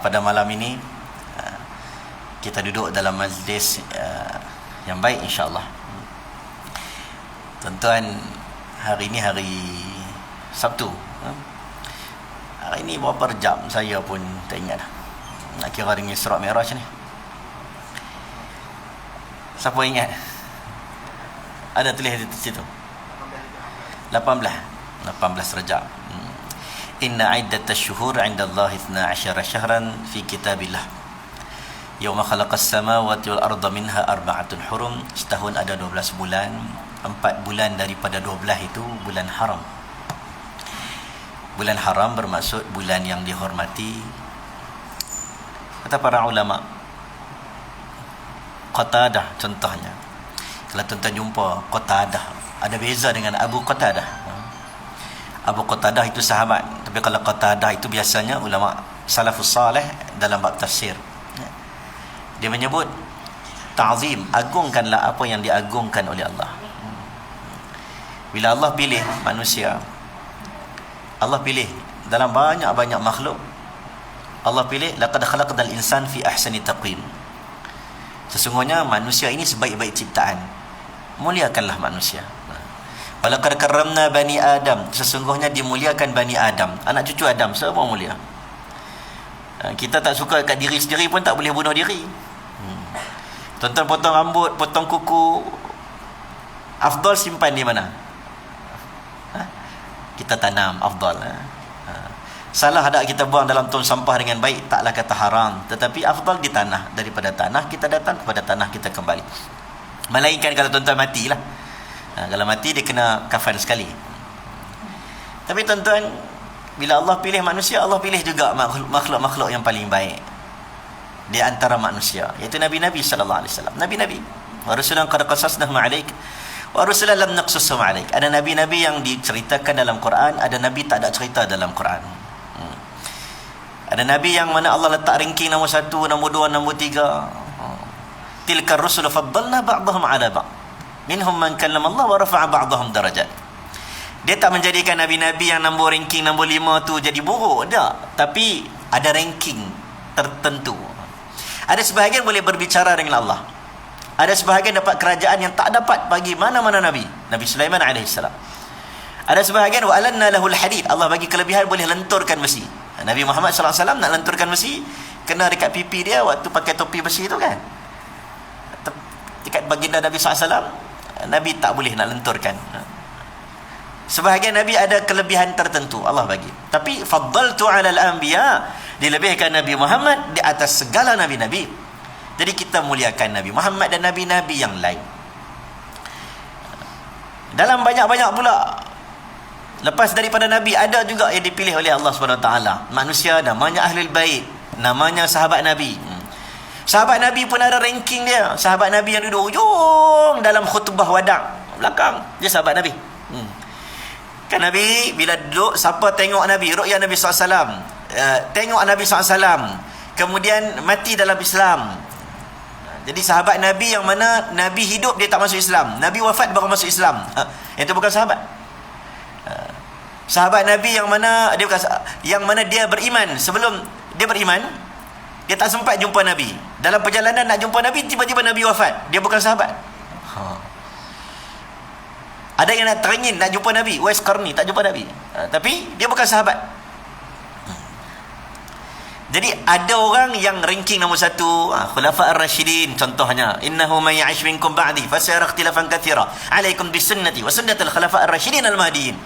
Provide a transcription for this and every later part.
Pada malam ini kita duduk dalam majlis yang baik, insya-Allah. Tuan-tuan, hari ini hari Sabtu. Hari ini berapa jam saya pun tak ingat dah. Nak kira dengan Isra' Mi'raj ni. Siapa ingat? Ada tulis di situ. 18 Rajab. Inna iddatash syuhur 'inda Allah 12 syahran fi kitabillah. Yauma khalaqas samawati wal arda minha arba'atun hurum. Setahun ada 12 bulan. 4 bulan daripada 12 itu bulan haram. Bulan haram bermaksud bulan yang dihormati. Kata para ulama, Qatadah contohnya. Kalau tuan-tuan jumpa Qatadah, ada beza dengan Abu Qatadah. Abu Qatadah itu sahabat, tapi kalau Qatadah itu biasanya ulama salafus salih dalam bab tafsir. Dia menyebut ta'zim, agungkanlah apa yang diagungkan oleh Allah. Bila Allah pilih manusia, Allah pilih dalam banyak-banyak makhluk, Allah pilih laqad khalaqnal insan fi ahsani taqwim. Sesungguhnya manusia ini sebaik-baik ciptaan. Muliakanlah manusia. Walaqad karramna bani Adam. Sesungguhnya dimuliakan bani Adam. Anak cucu Adam semua mulia. Kita tak suka kat diri sendiri pun tak boleh bunuh diri. Tuan-tuan potong rambut, potong kuku, afdal simpan di mana? Kita tanam, afdal. Salah ada kita buang dalam tong sampah dengan baik, taklah kata haram. Tetapi afdal di tanah. Daripada tanah kita datang, kepada tanah kita kembali. Melainkan kalau tuan-tuan matilah. Kalau mati dia kena kafan sekali. Tapi tuan-tuan, bila Allah pilih manusia, Allah pilih juga makhluk-makhluk yang paling baik di antara manusia, iaitu Nabi-Nabi sallallahu alaihi wasallam. Nabi-Nabi, wa rusulan qad qasasnahum 'alaik wa rusulan lam naqsushum 'alaik. Ada nabi-nabi yang diceritakan dalam Quran, ada nabi tak ada cerita dalam Quran. Ada nabi yang mana Allah letak ranking nombor 1, nombor 2, nombor 3. Tilkar rusul faddalna ba'dahum 'ala ba'd. Minhum man kallama Allah wa rafa'a ba'dahum darajat. Dia tak menjadikan nabi-nabi yang nombor ranking nombor 5 tu jadi buruk, tak. Tapi ada ranking tertentu. Ada sebahagian boleh berbicara dengan Allah. Ada sebahagian dapat kerajaan yang tak dapat bagi mana-mana nabi. Nabi Sulaiman alaihissalam. Ada sebahagian wa alanna lahul hadid. Allah bagi kelebihan boleh lenturkan besi. Nabi Muhammad sallallahu alaihi wasallam nak lenturkan besi, kena dekat pipi dia waktu pakai topi besi tu kan. Dekat baginda Nabi sallallahu alaihi wasallam, Nabi tak boleh nak lenturkan. Sebahagian Nabi ada kelebihan tertentu Allah bagi. Tapi faddaltu 'alal anbiya, dilebihkan Nabi Muhammad di atas segala nabi-nabi. Jadi kita muliakan Nabi Muhammad dan nabi-nabi yang lain. Dalam banyak-banyak pula, lepas daripada Nabi, ada juga yang dipilih oleh Allah SWT. Manusia namanya Ahlul Bait, namanya sahabat Nabi. Sahabat Nabi pun ada ranking dia. Sahabat Nabi yang duduk ujung dalam khutbah wada' belakang, dia sahabat Nabi. Kan Nabi bila duduk, siapa tengok Nabi, ru'yah Nabi SAW, tengok Nabi SAW, kemudian mati dalam Islam. Jadi sahabat Nabi yang mana Nabi hidup dia tak masuk Islam, Nabi wafat baru masuk Islam, itu bukan sahabat. Sahabat Nabi yang mana dia bukan, yang mana dia beriman, sebelum dia beriman dia tak sempat jumpa Nabi. Dalam perjalanan nak jumpa Nabi, tiba-tiba Nabi wafat. Dia bukan sahabat. Ada yang nak teringin nak jumpa Nabi, Wais Qarni tak jumpa Nabi, tapi dia bukan sahabat. Jadi ada orang yang ranking nombor 1, Khulafa ar-Rashidin contohnya. Innahu may ya'ish minkum ba'di fasayara ikhtilafan katsira. 'Alaikum bisunnati wa sunnatil khulafa ar-Rashidin al-Mahdiyyin.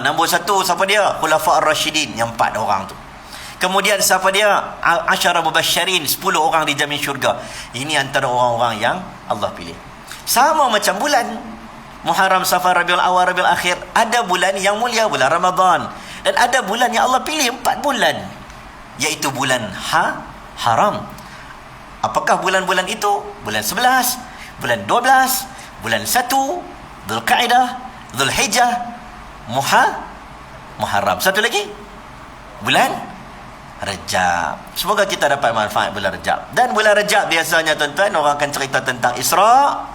Nombor 1 siapa dia? Khulafa ar-Rashidin, yang 4 orang tu. Kemudian siapa dia? Asyara mubasysyirin, 10 orang dijamin syurga. Ini antara orang-orang yang Allah pilih. Sama macam bulan Muharram, Safar, Rabiul Awal, Rabiul Akhir. Ada bulan yang mulia, bulan Ramadan. Dan ada bulan yang Allah pilih, 4 bulan. Iaitu bulan haram. Apakah bulan-bulan itu? Bulan 11, bulan 12, bulan 1, Dzulqa'dah, Dzulhijjah, Muharram. Satu lagi, bulan Rajab. Semoga kita dapat manfaat bulan Rajab. Dan bulan Rajab biasanya tuan-tuan orang akan cerita tentang Isra'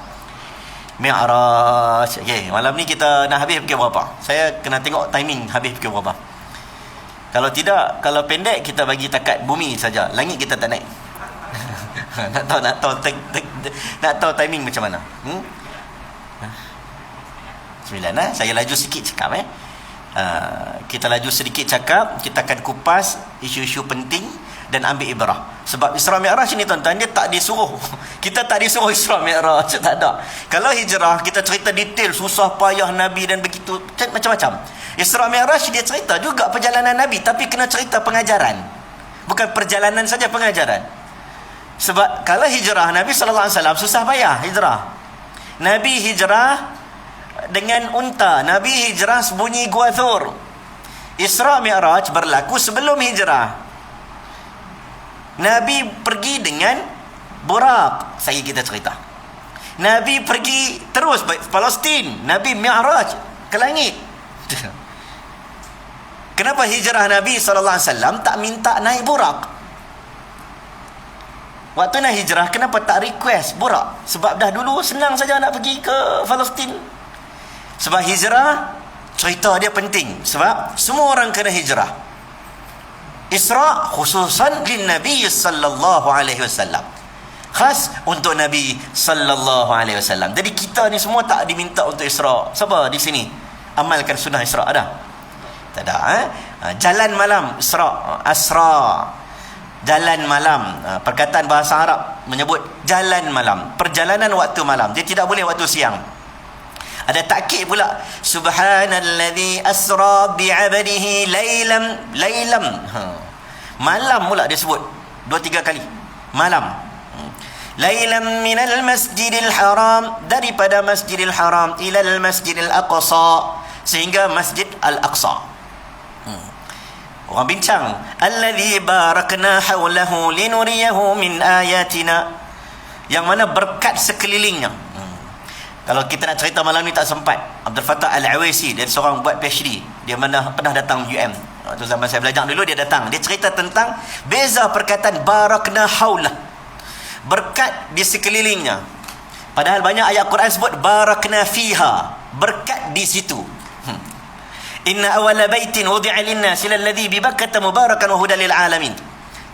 Mi'raj. Okey, malam ni kita nak habis pukul berapa? Saya kena tengok timing habis pukul berapa. Kalau tidak, kalau pendek kita bagi takat bumi saja, langit kita tak naik. nak tahu timing macam mana. 9 saya laju sikit cakap kita laju sedikit cakap, kita akan kupas isu-isu penting dan ambil ibrah. Sebab Isra Mi'raj ni tuan-tuan, dia tak disuruh. Kita tak disuruh Isra Mi'raj, tak ada. Kalau hijrah kita cerita detail susah payah Nabi dan begitu macam-macam. Isra Mi'raj dia cerita juga perjalanan Nabi, tapi kena cerita pengajaran. Bukan perjalanan saja, pengajaran. Sebab kalau hijrah Nabi sallallahu alaihi wasallam susah payah hijrah. Nabi hijrah dengan unta, Nabi hijrah sembunyi Gua Thur. Isra Mi'raj berlaku sebelum hijrah. Nabi pergi dengan burak, saya kita cerita. Nabi pergi terus Palestin, Nabi Mi'raj ke langit. Kenapa hijrah Nabi sallallahu alaihi wasallam tak minta naik burak? Waktu nak hijrah kenapa tak request burak? Sebab dah dulu senang saja nak pergi ke Palestin. Sebab hijrah cerita dia penting, sebab semua orang kena hijrah. Isra khususan lin Nabi sallallahu alaihi wasallam, khas untuk Nabi sallallahu alaihi wasallam. Jadi kita ni semua tak diminta untuk Isra. Siapa di sini amalkan sunnah Isra? Ada? Tak ada. Jalan malam Isra, Asra, jalan malam. Perkataan bahasa Arab menyebut jalan malam, perjalanan waktu malam. Dia tidak boleh waktu siang. Ada takkid pula, subhanalladzi asra bi'abdihi lailam. Malam pula dia sebut 2-3 kali malam. Lailam minal masjidil haram, daripada masjidil haram ilal masjidil aqsa, sehingga masjid al-aqsa. Orang bincang, alladzi barakna haulahu linuriyahu min ayatina, yang mana berkat sekelilingnya. Kalau kita nak cerita malam ni tak sempat. Abdul Fattah Al-Awaisi, dia seorang buat PhD, dia pernah datang UM. Waktu zaman saya belajar dulu dia datang, dia cerita tentang beza perkataan barakna haulah, berkat di sekelilingnya. Padahal banyak ayat Quran sebut barakna fiha, berkat di situ. Inna awwala baitin wudi'a lin-nas alladhi bi Bakkah mubarakan wa hudan lil alamin.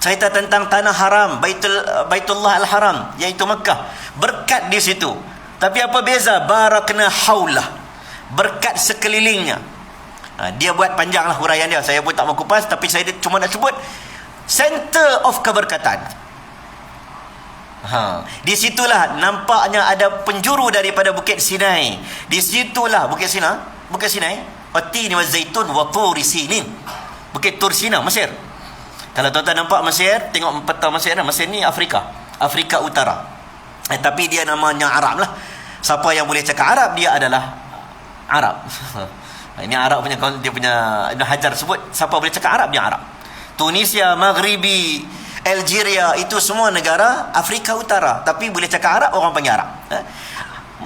Cerita tentang tanah haram, Baitullah Al-Haram, iaitu Makkah, berkat di situ. Tapi apa beza barakna haulah, berkat sekelilingnya. Dia buat panjang lah huraian dia, saya pun tak mau kupas, tapi saya cuma nak sebut center of keberkatan. Di situlah nampaknya ada penjuru daripada Bukit Sinai. Di situlah Bukit Sinai, At-Tin wa Zaitun wa Tur Sinin, Bukit Tur Sina, Mesir. Kalau tuan-tuan nampak Mesir, tengok peta Mesir, Mesir ni Afrika Utara. Tapi dia namanya Arab lah. Siapa yang boleh cakap Arab, dia adalah Arab. Ini Arab punya, dia punya Ibn Hajar sebut, siapa boleh cakap Arab, dia Arab. Tunisia, Maghribi, Algeria, itu semua negara Afrika Utara, tapi boleh cakap Arab, orang panggil Arab.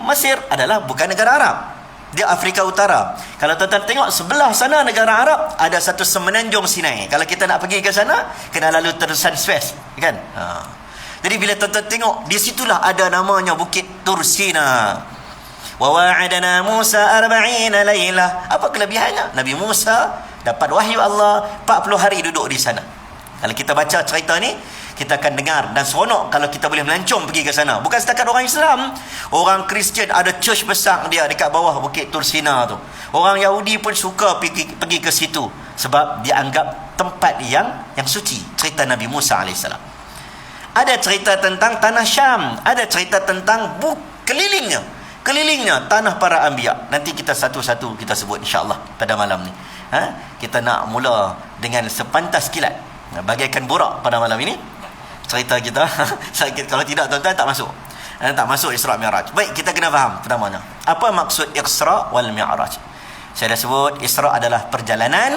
Mesir adalah bukan negara Arab, dia Afrika Utara. Kalau tuan-tuan tengok sebelah sana negara Arab, ada satu semenanjung Sinai. Kalau kita nak pergi ke sana, kena lalu terusan Suez, kan? Jadi bila tuan-tuan tengok, di situlah ada namanya Bukit Tursina. Wa wa'adana Musa 40 lailah. Apa kelebihannya? Nabi Musa dapat wahyu Allah 40 hari duduk di sana. Kalau kita baca cerita ni, kita akan dengar dan seronok kalau kita boleh melancong pergi ke sana. Bukan setakat orang Islam, orang Kristian ada church besar dia dekat bawah Bukit Tursina tu. Orang Yahudi pun suka pergi ke situ sebab dia anggap tempat yang suci. Cerita Nabi Musa alaihissalam. Ada cerita tentang tanah Syam, ada cerita tentang kelilingnya tanah para anbiya. Nanti kita satu-satu kita sebut insya-Allah pada malam ni. Kita nak mula dengan sepantas kilat, bagaikan burak pada malam ini cerita kita. Kalau tidak tuan-tuan tak masuk Isra Mi'raj. Baik, kita kena faham pertamanya, apa maksud Isra wal Mi'raj. Saya dah sebut Isra adalah perjalanan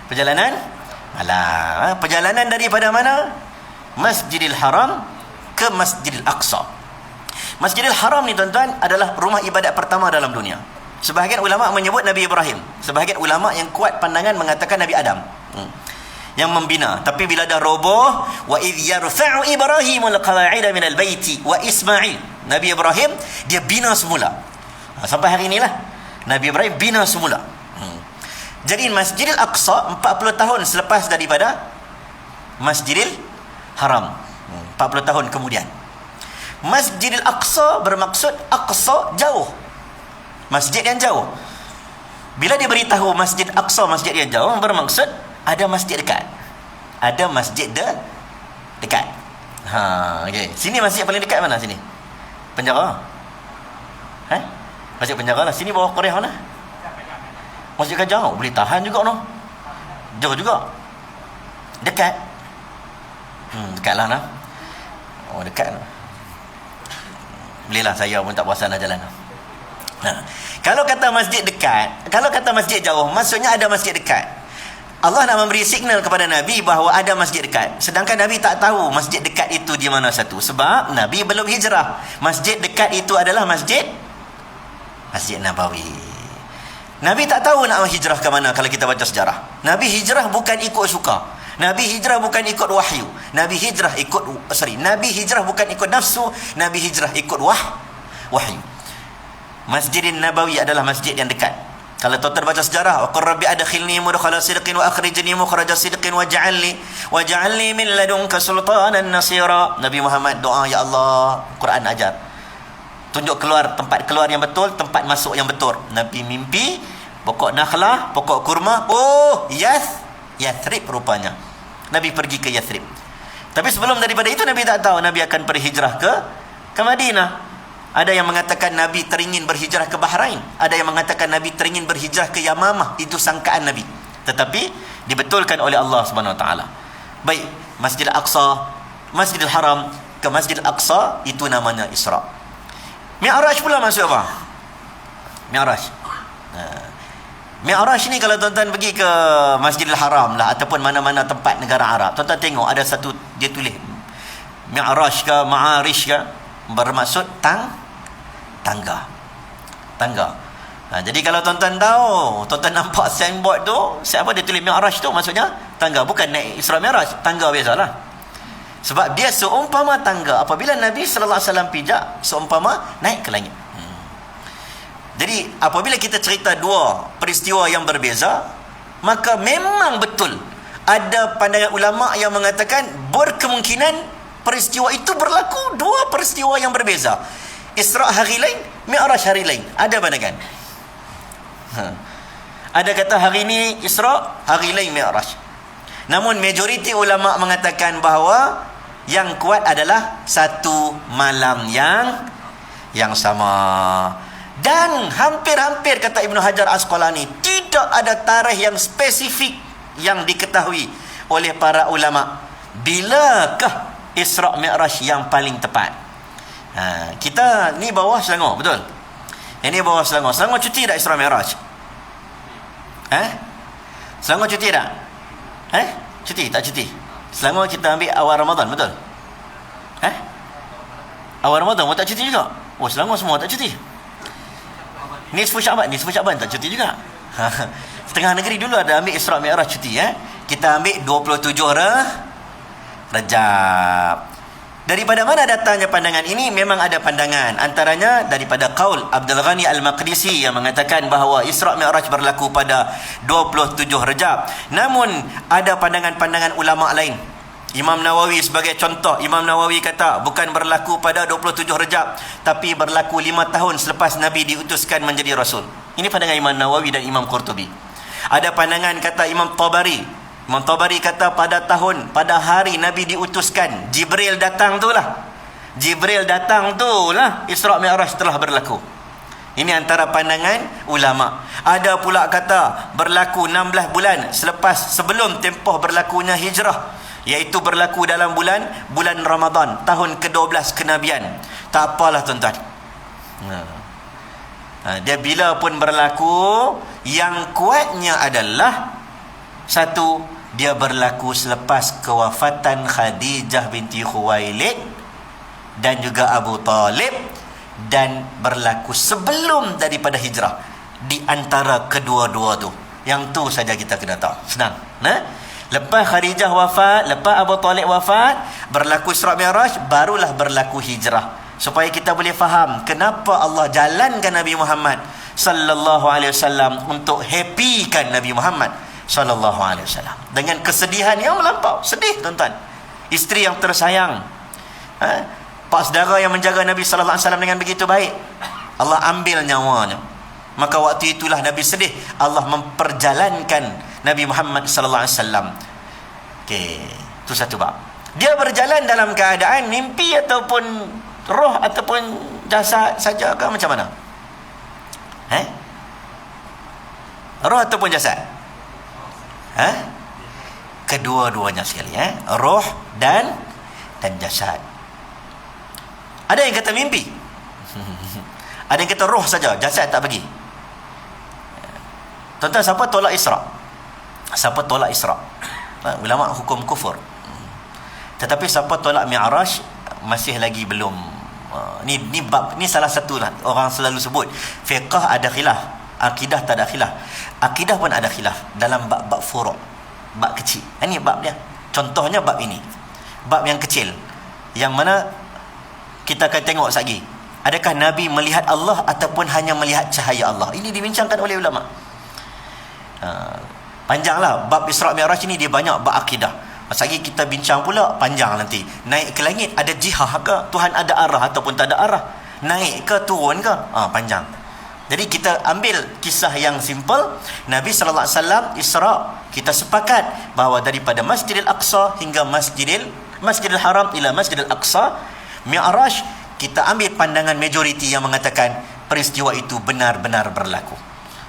malam. Perjalanan daripada mana? Masjidil Haram ke Masjidil Aqsa. Masjidil Haram ni tuan-tuan adalah rumah ibadat pertama dalam dunia. Sebahagian ulama menyebut Nabi Ibrahim, sebahagian ulama yang kuat pandangan mengatakan Nabi Adam yang membina. Tapi bila dah roboh, wa idh yarfa'u Ibrahimul qawa'ida minal baiti wa Ismail, Nabi Ibrahim dia bina semula. Sampai hari inilah Nabi Ibrahim bina semula. Jadi Masjidil Aqsa 40 tahun selepas daripada Masjidil Haram. 40 tahun kemudian. Masjidil Aqsa bermaksud Aqsa jauh. Masjid yang jauh. Bila dia beritahu Masjid Aqsa masjid yang jauh, bermaksud ada masjid dekat. Ada masjid dekat. Okey. Sini masjid paling dekat mana sini? Penjara. Masjid penjara lah. Sini bawah Korea mana? Masjid kan jauh, boleh tahan juga noh. Jauh juga. Dekat. Dekatlah nah. Oh, dekat. Bolehlah, saya pun tak puasan lah jalan. Kalau kata masjid dekat, kalau kata masjid jauh, maksudnya ada masjid dekat. Allah nak memberi signal kepada Nabi bahawa ada masjid dekat. Sedangkan Nabi tak tahu masjid dekat itu di mana satu. Sebab Nabi belum hijrah. Masjid dekat itu adalah Masjid Nabawi. Nabi tak tahu nak hijrah ke mana kalau kita baca sejarah. Nabi hijrah bukan ikut suka. Nabi hijrah bukan ikut wahyu. Nabi hijrah bukan ikut nafsu. Nabi hijrah ikut wahyu. Masjidin Nabawi adalah masjid yang dekat. Kalau tuan-tuan baca sejarah, waqur rabbi adkhilni mudkhala sidqin wa akhrijni mukhraja sidqin waj'alni min ladunka sultanan nasira. Nabi Muhammad doa, ya Allah, Quran ajar. Tunjuk keluar, tempat keluar yang betul, tempat masuk yang betul. Nabi mimpi pokok nakhlah, pokok kurma. Oh, Yathrib rupanya. Nabi pergi ke Yathrib. Tapi sebelum daripada itu Nabi tak tahu Nabi akan berhijrah ke Madinah. Ada yang mengatakan Nabi teringin berhijrah ke Bahrain. Ada yang mengatakan Nabi teringin berhijrah ke Yamamah. Itu sangkaan Nabi. Tetapi dibetulkan oleh Allah Subhanahu Wa Taala. Baik, Masjidil Aqsa, Masjidil Haram ke Masjidil Aqsa, itu namanya Isra. Mi'raj pula maksud apa? Mi'raj. Mi'raj ni kalau tuan-tuan pergi ke Masjidil Haram lah ataupun mana-mana tempat negara Arab, tuan-tuan tengok ada satu dia tulis Mi'raj ke Ma'arish ke, bermaksud tangga. Jadi kalau tuan-tuan tahu, tuan-tuan nampak signboard tu, siapa dia tulis Mi'raj tu, maksudnya tangga, bukan naik Isra Mi'raj, tangga biasalah. Sebab dia seumpama tangga. Apabila Nabi sallallahu alaihi wasallam pijak, seumpama naik ke langit. Jadi apabila kita cerita dua peristiwa yang berbeza, maka memang betul ada pandangan ulama yang mengatakan berkemungkinan peristiwa itu berlaku dua peristiwa yang berbeza. Isra hari lain, Mi'raj hari lain. Ada pandangan. Ada kata hari ini Isra, hari lain Mi'raj. Namun majoriti ulama mengatakan bahawa yang kuat adalah satu malam yang sama. Dan hampir-hampir, kata Ibnu Hajar Asqalani, tidak ada tarikh yang spesifik yang diketahui oleh para ulama. Bilakah Isra Mi'raj yang paling tepat? Kita ni bawah Selangor, betul? Ini bawah Selangor. Selangor cuti tak Isra Mi'raj? Selangor cuti tak? Cuti tak cuti? Selangor kita ambil awal Ramadan, betul? Awal Ramadan pun tak cuti juga. Oh, Selangor semua tak cuti. Nisfu Sya'ban tak cuti juga. Setengah negeri dulu ada ambil Isra Mi'raj cuti. Kita ambil 27 Rajab. Daripada mana datangnya pandangan ini? Memang ada pandangan. Antaranya daripada qaul Abdul Ghani Al-Maqdisi yang mengatakan bahawa Isra Mi'raj berlaku pada 27 Rajab. Namun ada pandangan-pandangan ulama lain. Imam Nawawi sebagai contoh, Imam Nawawi kata bukan berlaku pada 27 Rajab, tapi berlaku 5 tahun selepas Nabi diutuskan menjadi Rasul. Ini pandangan Imam Nawawi dan Imam Qurtubi. Ada pandangan kata Imam Tabari. Imam Tabari kata pada hari Nabi diutuskan, Jibril datang tu lah Isra Mi'raj telah berlaku. Ini antara pandangan ulama. Ada pula kata berlaku 16 bulan sebelum tempoh berlakunya hijrah, iaitu berlaku dalam bulan Ramadan, tahun ke-12 kenabian. Tak apalah tuan-tuan. Dia bila pun berlaku, yang kuatnya adalah satu, dia berlaku selepas kewafatan Khadijah binti Khuwailid dan juga Abu Talib, dan berlaku sebelum daripada hijrah. Di antara kedua-dua tu, yang tu saja kita kena tahu. Senang. Lepas Khadijah wafat, lepas Abu Talib wafat, berlaku Isra Mi'raj, barulah berlaku hijrah. Supaya kita boleh faham kenapa Allah jalankan Nabi Muhammad sallallahu alaihi wasallam untuk happykan Nabi Muhammad sallallahu alaihi wasallam dengan kesedihan yang melampau. Sedih tuan-tuan. Isteri yang tersayang, pak saudara yang menjaga Nabi sallallahu alaihi wasallam dengan begitu baik, Allah ambil nyawanya. Maka waktu itulah Nabi sedih. Allah memperjalankan Nabi Muhammad sallallahu alaihi wasallam. Okey, itu satu bab. Dia berjalan dalam keadaan mimpi ataupun roh ataupun jasad saja ke macam mana? Roh ataupun jasad? Kedua-duanya sekali, roh dan jasad. Ada yang kata mimpi. Ada yang kata roh saja, jasad tak pergi. Tuan-tuan, siapa tolak Isra'? Siapa tolak Isra'? Ulama hukum kufur. Tetapi siapa tolak Mi'raj masih lagi belum. Ni bab ni salah satu lah orang selalu sebut. Fiqh ada khilaf, akidah tak ada khilaf. Akidah pun ada khilaf dalam bab-bab furu', bab kecil. Ini bab dia. Contohnya bab ini. Bab yang kecil. Yang mana kita akan tengok lagi. Adakah Nabi melihat Allah ataupun hanya melihat cahaya Allah? Ini dibincangkan oleh ulama. Panjanglah bab Isra' Mi'raj ini, dia banyak bab akidah. Lagi kita bincang pula panjang nanti. Naik ke langit ada jihah ke? Tuhan ada arah ataupun tak ada arah? Naik ke turun ke? Panjang. Jadi kita ambil kisah yang simple. Nabi sallallahu alaihi wasallam Isra', kita sepakat bahawa daripada Masjidil Aqsa hingga Masjidil Haram ila Masjidil Aqsa. Mi'raj, kita ambil pandangan majoriti yang mengatakan peristiwa itu benar-benar berlaku.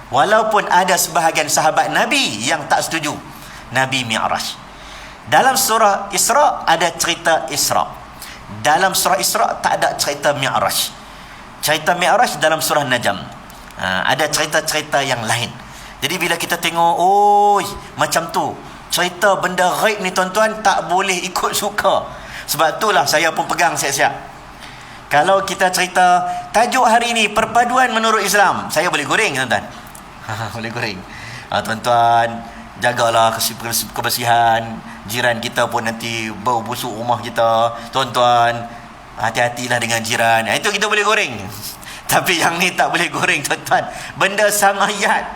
Walaupun ada sebahagian sahabat Nabi yang tak setuju Nabi Mi'raj. Dalam surah Isra' ada cerita Isra'. Dalam surah Isra' tak ada cerita Mi'raj. Cerita Mi'raj dalam surah Najm. Ada cerita-cerita yang lain. Jadi bila kita tengok, macam tu, cerita benda ghaib ni tuan-tuan tak boleh ikut suka. Sebab itulah saya pun pegang siap-siap. Kalau kita cerita tajuk hari ini perpaduan menurut Islam, saya boleh goreng tuan-tuan. Boleh goreng. Tuan-tuan, jagalah kebersihan. Jiran kita pun nanti bau busuk rumah kita. Tuan-tuan, hati-hatilah dengan jiran. Itu kita boleh goreng. Tapi yang ni tak boleh goreng tuan-tuan. Benda sanghayat,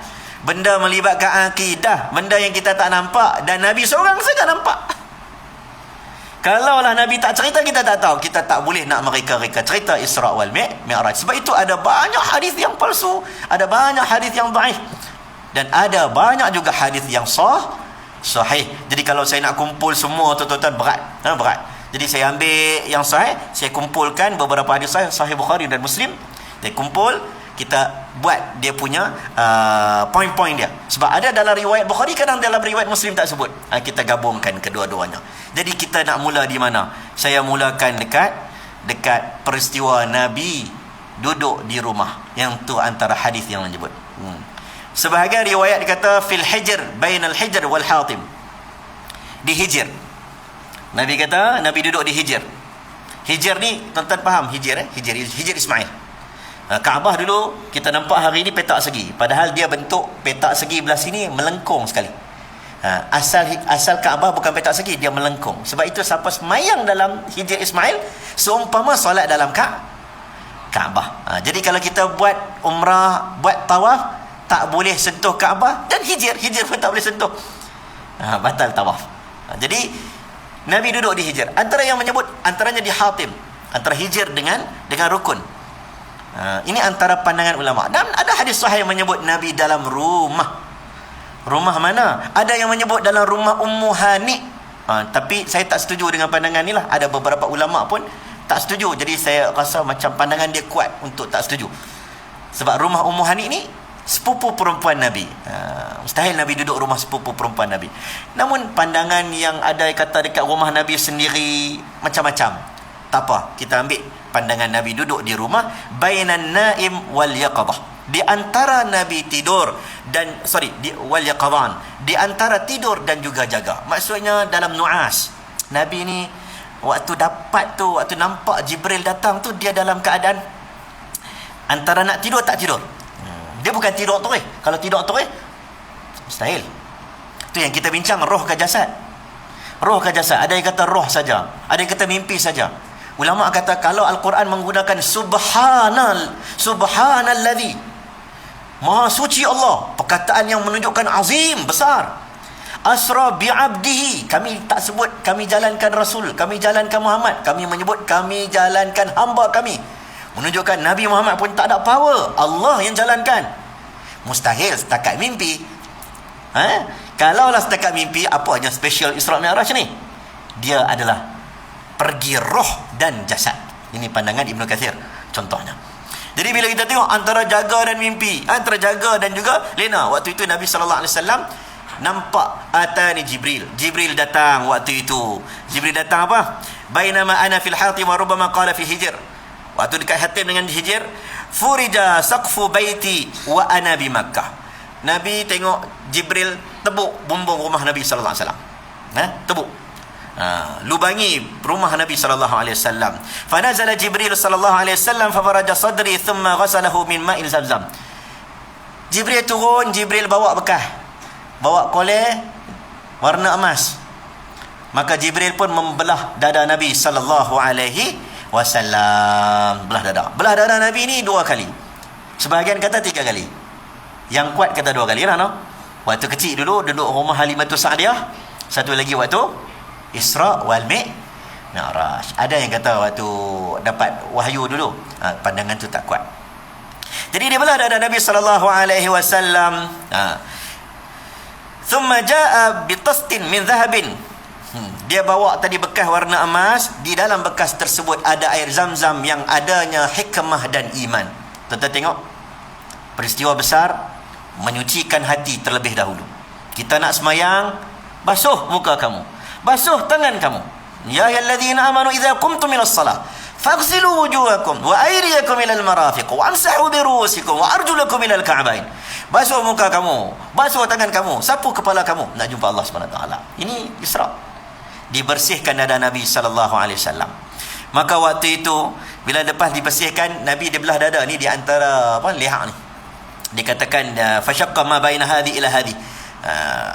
benda melibatkan akidah, benda yang kita tak nampak, dan Nabi seorang saja nampak. Kalaulah Nabi tak cerita, kita tak tahu. Kita tak boleh nak mereka-reka cerita Isra' wal Mi'raj. Sebab itu ada banyak hadis yang palsu, ada banyak hadis yang dhaif, dan ada banyak juga hadis yang sahih. Jadi kalau saya nak kumpul semua tuan-tuan, berat. Jadi saya ambil yang sahih, saya kumpulkan beberapa hadis sahih Bukhari dan Muslim. Saya kumpul, kita buat dia punya poin-poin dia. Sebab ada dalam riwayat Bukhari, kadang dalam riwayat Muslim tak sebut. Kita gabungkan kedua-duanya. Jadi kita nak mula di mana? Saya mulakan dekat peristiwa Nabi duduk di rumah. Yang tu antara hadis yang menyebut. Sebahagian riwayat kata fil hijr, bainal hijr wal hatim. Di hijr. Nabi kata Nabi duduk di hijr. Hijr ni tuan-tuan faham hijr Hijr Ismail. Kaabah dulu kita nampak hari ni petak segi, padahal dia bentuk petak segi belah sini melengkung sekali. Asal Kaabah bukan petak segi, dia melengkung. Sebab itu siapa semayang dalam Hijr Ismail seumpama solat dalam Kaabah. Jadi kalau kita buat umrah, buat tawaf, tak boleh sentuh Kaabah, dan hijr pun tak boleh sentuh. Batal tawaf. Jadi Nabi duduk di hijr. Antara yang menyebut antaranya di hatim, antara hijr dengan rukun. Ini antara pandangan ulama. Dan ada hadis sahih yang menyebut Nabi dalam rumah. Rumah mana? Ada yang menyebut dalam rumah Ummu Hani. Tapi saya tak setuju dengan pandangan ni lah. Ada beberapa ulama pun tak setuju. Jadi saya rasa macam pandangan dia kuat untuk tak setuju. Sebab rumah Ummu Hani ni sepupu perempuan Nabi. Mustahil Nabi duduk rumah sepupu perempuan Nabi. Namun pandangan yang ada kata dekat rumah Nabi sendiri macam-macam. Tak apa, kita ambil pandangan Nabi duduk di rumah bainan naim wal yaqadah. Di antara Nabi tidur dan wal yaqadan, di antara tidur dan juga jaga. Maksudnya dalam nuas. Nabi ni waktu nampak Jibril datang tu, dia dalam keadaan antara nak tidur tak tidur. Dia bukan tidur terus. Kalau tidur terus mustahil. Itu yang kita bincang, roh ke jasad. Roh ke jasad. Ada yang kata roh saja, ada yang kata mimpi saja. Ulama kata kalau Al-Quran menggunakan subhanalladzi, Maha suci Allah, perkataan yang menunjukkan azim, besar. Asra bi'abdihi, kami tak sebut kami jalankan Rasul, kami jalankan Muhammad, kami menyebut kami jalankan hamba kami, menunjukkan Nabi Muhammad pun tak ada power, Allah yang jalankan. Mustahil setakat mimpi. Kalaulah setakat mimpi, apa yang special Isra Mi'raj ni? Dia adalah pergi roh dan jasad. Ini pandangan Ibnu Katsir contohnya. Jadi bila kita tengok antara jaga dan mimpi, antara jaga dan juga lena, waktu itu Nabi sallallahu alaihi wasallam nampak atani Jibril. Jibril datang waktu itu. Jibril datang apa? Bainama ana fil hatim wa rubbama qala fi hijr. Waktu dekat Hatim dengan Hijr, furija saqfu baiti wa ana bi Makkah. Nabi tengok Jibril tebuk bumbung rumah Nabi sallallahu alaihi wasallam. Tebuk. Lubangi rumah Nabi sallallahu alaihi wasallam. Fa nazala Jibril sallallahu alaihi wasallam fa faraja sadri thumma ghasalahu min ma'il Zamzam. Jibril turun, Jibril bawa bekah. Bawa koleh warna emas. Maka Jibril pun membelah dada Nabi sallallahu alaihi wasallam. Belah dada Nabi ni 2 kali. Sebahagian kata 3 kali. Yang kuat kata 2 kali lah, no? Waktu kecil dulu duduk rumah Halimatus Sa'diyah. Satu lagi waktu Isra wal Mi'raj. Ada yang kata waktu dapat wahyu dulu. Pandangan tu tak kuat. Jadi dia belah dada Nabi sallallahu alaihi wasallam. Thumma jaa bi tastin min dhahabin. Dia bawa tadi bekas warna emas. Di dalam bekas tersebut ada air Zamzam yang adanya hikmah dan iman. Tuan-tuan tengok, peristiwa besar menyucikan hati terlebih dahulu. Kita nak semayang, basuh muka kamu, basuh tangan kamu. Ya ayyuhalladzina amanu idza qumtum ilas salah faghsilu wujuhakum wa aydiyakum ilal marafiq wa amsahu bi ru'usikum wa arjulakum ilal ka'bain. Basuh muka kamu, basuh tangan kamu, sapu kepala kamu, nak jumpa Allah Subhanahu wa taala. Ini Isra. Dibersihkan dada Nabi sallallahu alaihi wasallam. Maka waktu itu bila lepas dibersihkan, Nabi dia belah dada ni di antara leher ni. Dikatakan fashaqqa ma baina hadhi ila hadhi.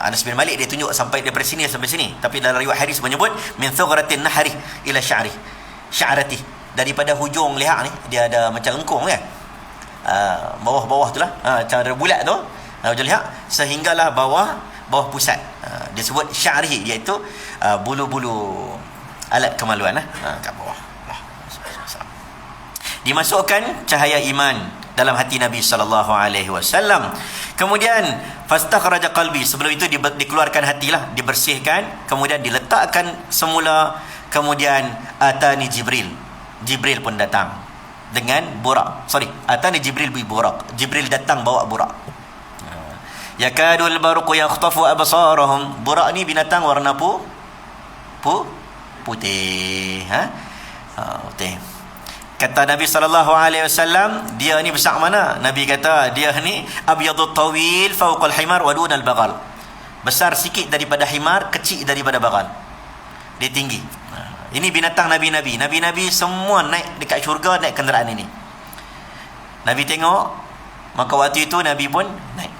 Anas bin Malik dia tunjuk sampai daripada sini sampai sini, tapi dalam riwayat hadis menyebut min thughratin nahri ila sya'rati, daripada hujung leher ni dia ada macam lengkung kan, bawah-bawah tu lah, cara bulat tu, hujung leher sehinggalah bawah pusat, dia sebut sya'ri, iaitu bulu-bulu alat kemaluan kat bawah. Dimasukkan cahaya iman dalam hati Nabi sallallahu alaihi wasallam. Kemudian fastakhraja qalbi, sebelum itu dikeluarkan hatilah, dibersihkan, kemudian diletakkan semula. Kemudian atani Jibril pun datang dengan burak. Atani Jibril bi burak. Jibril datang bawa burak. Yakadul barqu yakhtafu absarahum. Burak ni binatang warna putih. Putih. Kata Nabi sallallahu alaihi wasallam, dia ni besar mana? Nabi kata dia ni abyadut tawil fawqa al-himar wa duna al-baghal. Besar sikit daripada himar, kecil daripada baghal. Dia tinggi. Ini binatang nabi-nabi. Nabi-nabi semua naik dekat syurga naik kenderaan ini. Nabi tengok, maka waktu itu Nabi pun naik.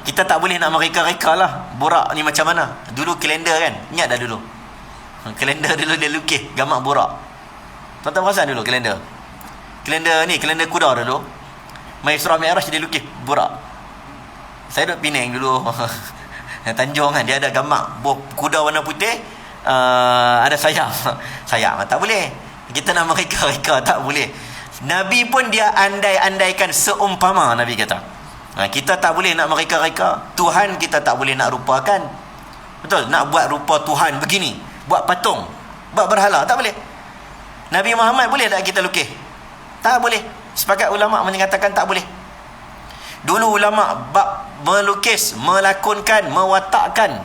Kita tak boleh nak mereka-reka lah burak ni macam mana. Dulu kalender kan, ingat dah dulu. Kalender dulu dia lukis gambar burak. Tuan-tuan perasan dulu kalender ni, kalender kuda dulu, Mai Isra Mi'raj dia lukis burak. Saya duduk Penang dulu Tanjung kan, dia ada gambar kuda warna putih, ada sayap. Tak boleh kita nak mereka-reka, tak boleh. Nabi pun dia andai-andaikan seumpama. Nabi kata kita tak boleh nak mereka-reka. Tuhan kita tak boleh nak rupakan. Betul, nak buat rupa Tuhan begini, buat patung, buat berhala, tak boleh. Nabi Muhammad boleh tak kita lukis? Tak boleh. Sepakat ulama menyatakan tak boleh. Dulu ulama bab melukis, melakonkan, mewatakkan,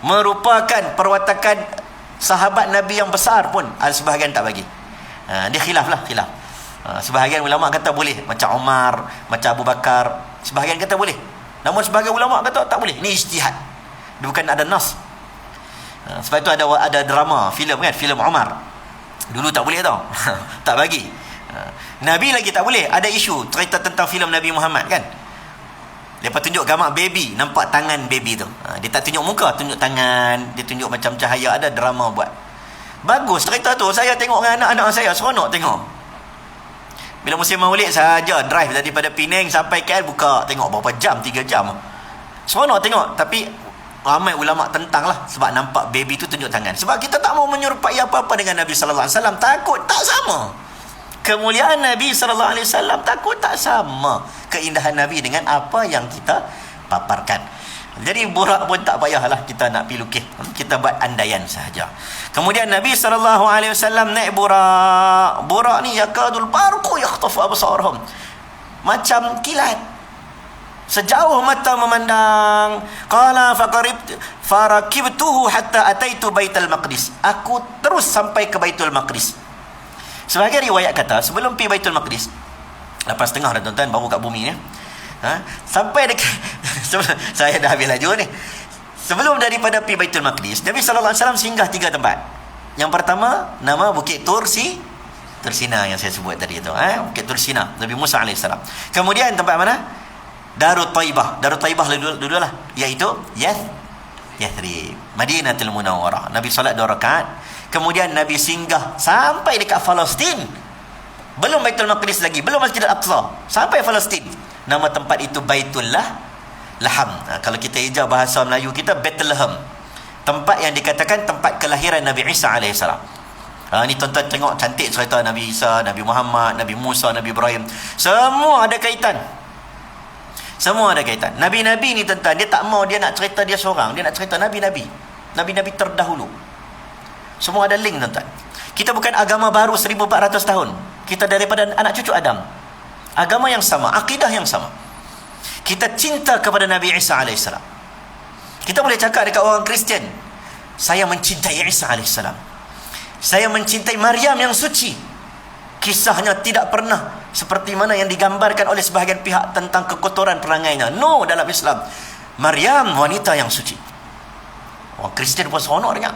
merupakan perwatakan sahabat Nabi yang besar pun sebahagian tak bagi. Dia khilaf. Sebahagian ulama kata boleh, macam Umar, macam Abu Bakar. Sebahagian kata boleh, namun sebahagian ulama kata tak boleh. Ini ijtihad, dia bukan ada nas. Sebab itu ada drama, filem kan, filem Umar. Dulu tak boleh tau. Tak bagi. Nabi lagi tak boleh. Ada isu cerita tentang filem Nabi Muhammad kan. Lepas tunjuk gambar baby, nampak tangan baby tu. Dia tak tunjuk muka, tunjuk tangan. Dia tunjuk macam cahaya. Ada drama buat. Bagus cerita tu. Saya tengok dengan anak-anak saya, seronok tengok. Bila musim Maulid saja drive daripada Penang sampai KL, buka tengok berapa jam, 3 jam. Seronok tengok. Tapi ramai ulama tentang lah, sebab nampak baby tu tunjuk tangan. Sebab kita tak mau menyerupai apa-apa dengan Nabi sallallahu alaihi wasallam, takut tak sama. Kemuliaan Nabi sallallahu alaihi wasallam takut tak sama keindahan Nabi dengan apa yang kita paparkan. Jadi borak pun tak payahlah kita nak pergi lukis. Kita buat andaian sahaja. Kemudian Nabi sallallahu alaihi wasallam naik burak. Burak ni yakadul barqu yakhtafu absarahum. Macam kilat. Sejauh mata memandang. Qala farakibtuhu hatta ataitu Baitul Maqdis. Aku terus sampai ke Baitul Maqdis. Sebagai riwayat kata, sebelum pergi Baitul Maqdis, 8.30 dah tuan-tuan, baru kat bumi ni. Sampai dekat saya dah habis laju ni. Sebelum daripada pergi Baitul Maqdis, Nabi sallallahu alaihi wasallam singgah 3 tempat. Yang pertama, nama Bukit Tursina yang saya sebut tadi tu, Bukit Tursina, Nabi Musa alaihi salam. Kemudian tempat mana? Darut Taibah. Darut Taibah dulu lah, iaitu Yathrib, Madinatul Munawwarah. Nabi solat 2 rakaat. Kemudian Nabi singgah sampai dekat Palestin. Belum Baitul Maqdis lagi, belum Masjid Al-Aqsa, sampai Palestin. Nama tempat itu Baitullah Laham. Kalau kita ejak bahasa Melayu kita, Bethlehem. Tempat yang dikatakan tempat kelahiran Nabi Isa AS. Ni tuan-tuan tengok cantik cerita Nabi Isa, Nabi Muhammad, Nabi Musa, Nabi Ibrahim. Semua ada kaitan. Semua ada kaitan. Nabi-Nabi ni tuan-tuan, dia tak mau dia nak cerita dia seorang, dia nak cerita Nabi-Nabi. Nabi-Nabi terdahulu. Semua ada link tuan-tuan. Kita bukan agama baru 1400 tahun. Kita daripada anak cucu Adam. Agama yang sama, akidah yang sama. Kita cinta kepada Nabi Isa AS. Kita boleh cakap dekat orang Kristian, saya mencintai Isa AS. Saya mencintai Maryam yang suci. Kisahnya tidak pernah seperti mana yang digambarkan oleh sebahagian pihak tentang kekotoran perangainya. No, dalam Islam, Maryam wanita yang suci. Orang Kristian pun seronok dengar.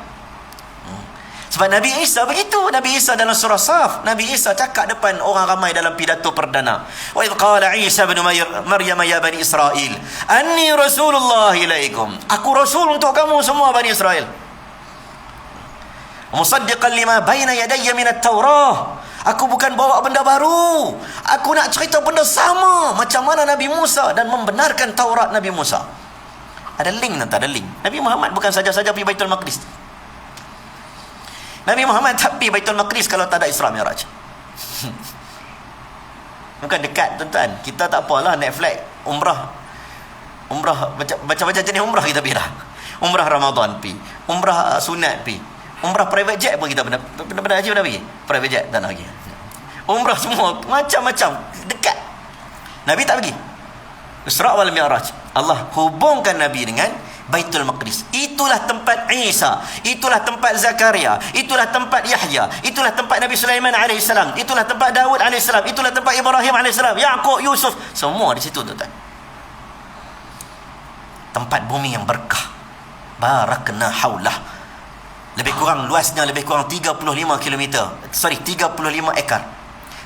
Sebab Nabi Isa begitu. Nabi Isa dalam surah Saf, Nabi Isa cakap depan orang ramai dalam pidato perdana. Wa idh qala Isa ibn Maryam ya bani Israel, anni rasulullah ilaikum. Aku rasul untuk kamu semua Bani Israel. Musaddiqan lima baina yadayya min at-Taurah. Aku bukan bawa benda baru. Aku nak cerita benda sama macam mana Nabi Musa dan membenarkan Taurat Nabi Musa. Ada link, tak ada link. Nabi Muhammad bukan saja-saja pergi Baitul Maqdis. Nabi Muhammad tak pergi Baitul Maqdis kalau tak ada Isra Mi'raj. Bukan dekat tuan-tuan. Kita tak apalah naik flight umrah macam-macam jenis umrah kita pergi dah. Umrah Ramadan pergi, umrah sunat pergi, umrah private jet pun kita pernah haji pernah pergi. Private jet tak nak pergi. Umrah semua macam-macam dekat. Nabi tak pergi. Isra wal Mi'raj. Allah hubungkan Nabi dengan Baitul Maqdis. Itulah tempat Isa, itulah tempat Zakaria, itulah tempat Yahya, itulah tempat Nabi Sulaiman AS, itulah tempat Daud AS, itulah tempat Ibrahim AS, Yaqub, Yusuf, semua di situ tuan-tuan. Tempat bumi yang berkah. Barakna haulah. Lebih kurang luasnya lebih kurang 35 ekar.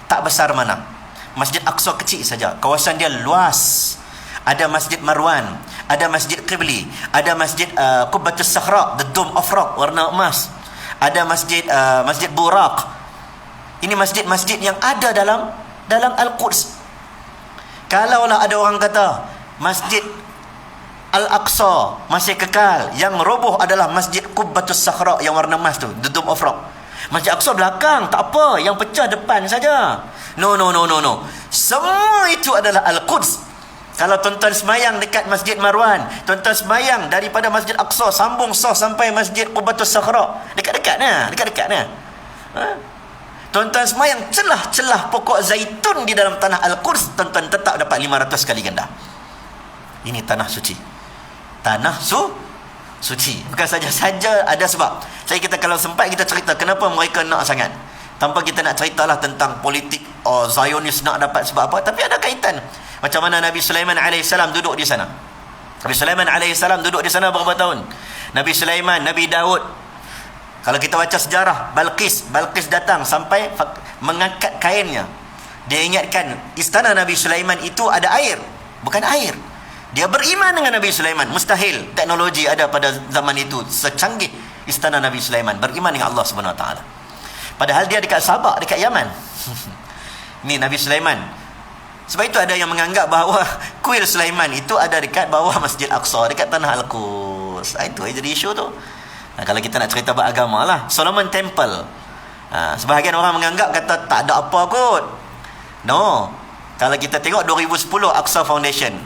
Tak besar mana. Masjid Aqsa kecil saja, kawasan dia luas. Ada Masjid Marwan, ada Masjid Qibli, ada Masjid Qubbatus Sakhra, the Dome of Rock, warna emas. Ada Masjid Buraq. Ini masjid-masjid yang ada dalam Al-Quds. Kalaulah ada orang kata Masjid Al-Aqsa masih kekal, yang roboh adalah Masjid Qubbatus Sakhra yang warna emas tu, the Dome of Rock. Masjid Aqsa belakang, tak apa, yang pecah depan saja. No. Semua itu adalah Al-Quds. Kalau tuan-tuan semayang dekat Masjid Marwan, tuan-tuan semayang daripada Masjid Aqsa sambung sah sampai Masjid Qubbatus Sakhra, dekat-dekatnya. Tuan-tuan semayang celah-celah pokok zaitun di dalam tanah Al-Quds, tuan-tuan tetap dapat 500 kali ganda. Ini tanah suci. Tanah suci. Bukan saja-saja ada sebab. Kita kalau sempat kita cerita kenapa mereka nak sangat. Tanpa kita nak ceritalah tentang politik Zionis nak dapat sebab apa, tapi ada kaitan. Macam mana Nabi Sulaiman AS duduk di sana. Nabi Sulaiman AS duduk di sana berapa tahun? Nabi Sulaiman, Nabi Daud. Kalau kita baca sejarah, Balqis datang sampai mengangkat kainnya. Dia ingatkan istana Nabi Sulaiman itu ada air, bukan air. Dia beriman dengan Nabi Sulaiman. Mustahil teknologi ada pada zaman itu secanggih istana Nabi Sulaiman. Beriman dengan Allah Subhanahu Wa Taala. Padahal dia dekat Sabak, dekat Yaman. Ni Nabi Sulaiman. Sebab itu ada yang menganggap bahawa kuil Sulaiman itu ada dekat bawah Masjid Aqsa, dekat tanah Al-Quds. Itu yang jadi isu tu. Kalau kita nak cerita beragama lah, Solomon Temple. Sebahagian orang menganggap kata tak ada apa kot. No. Kalau kita tengok 2010 Aqsa Foundation.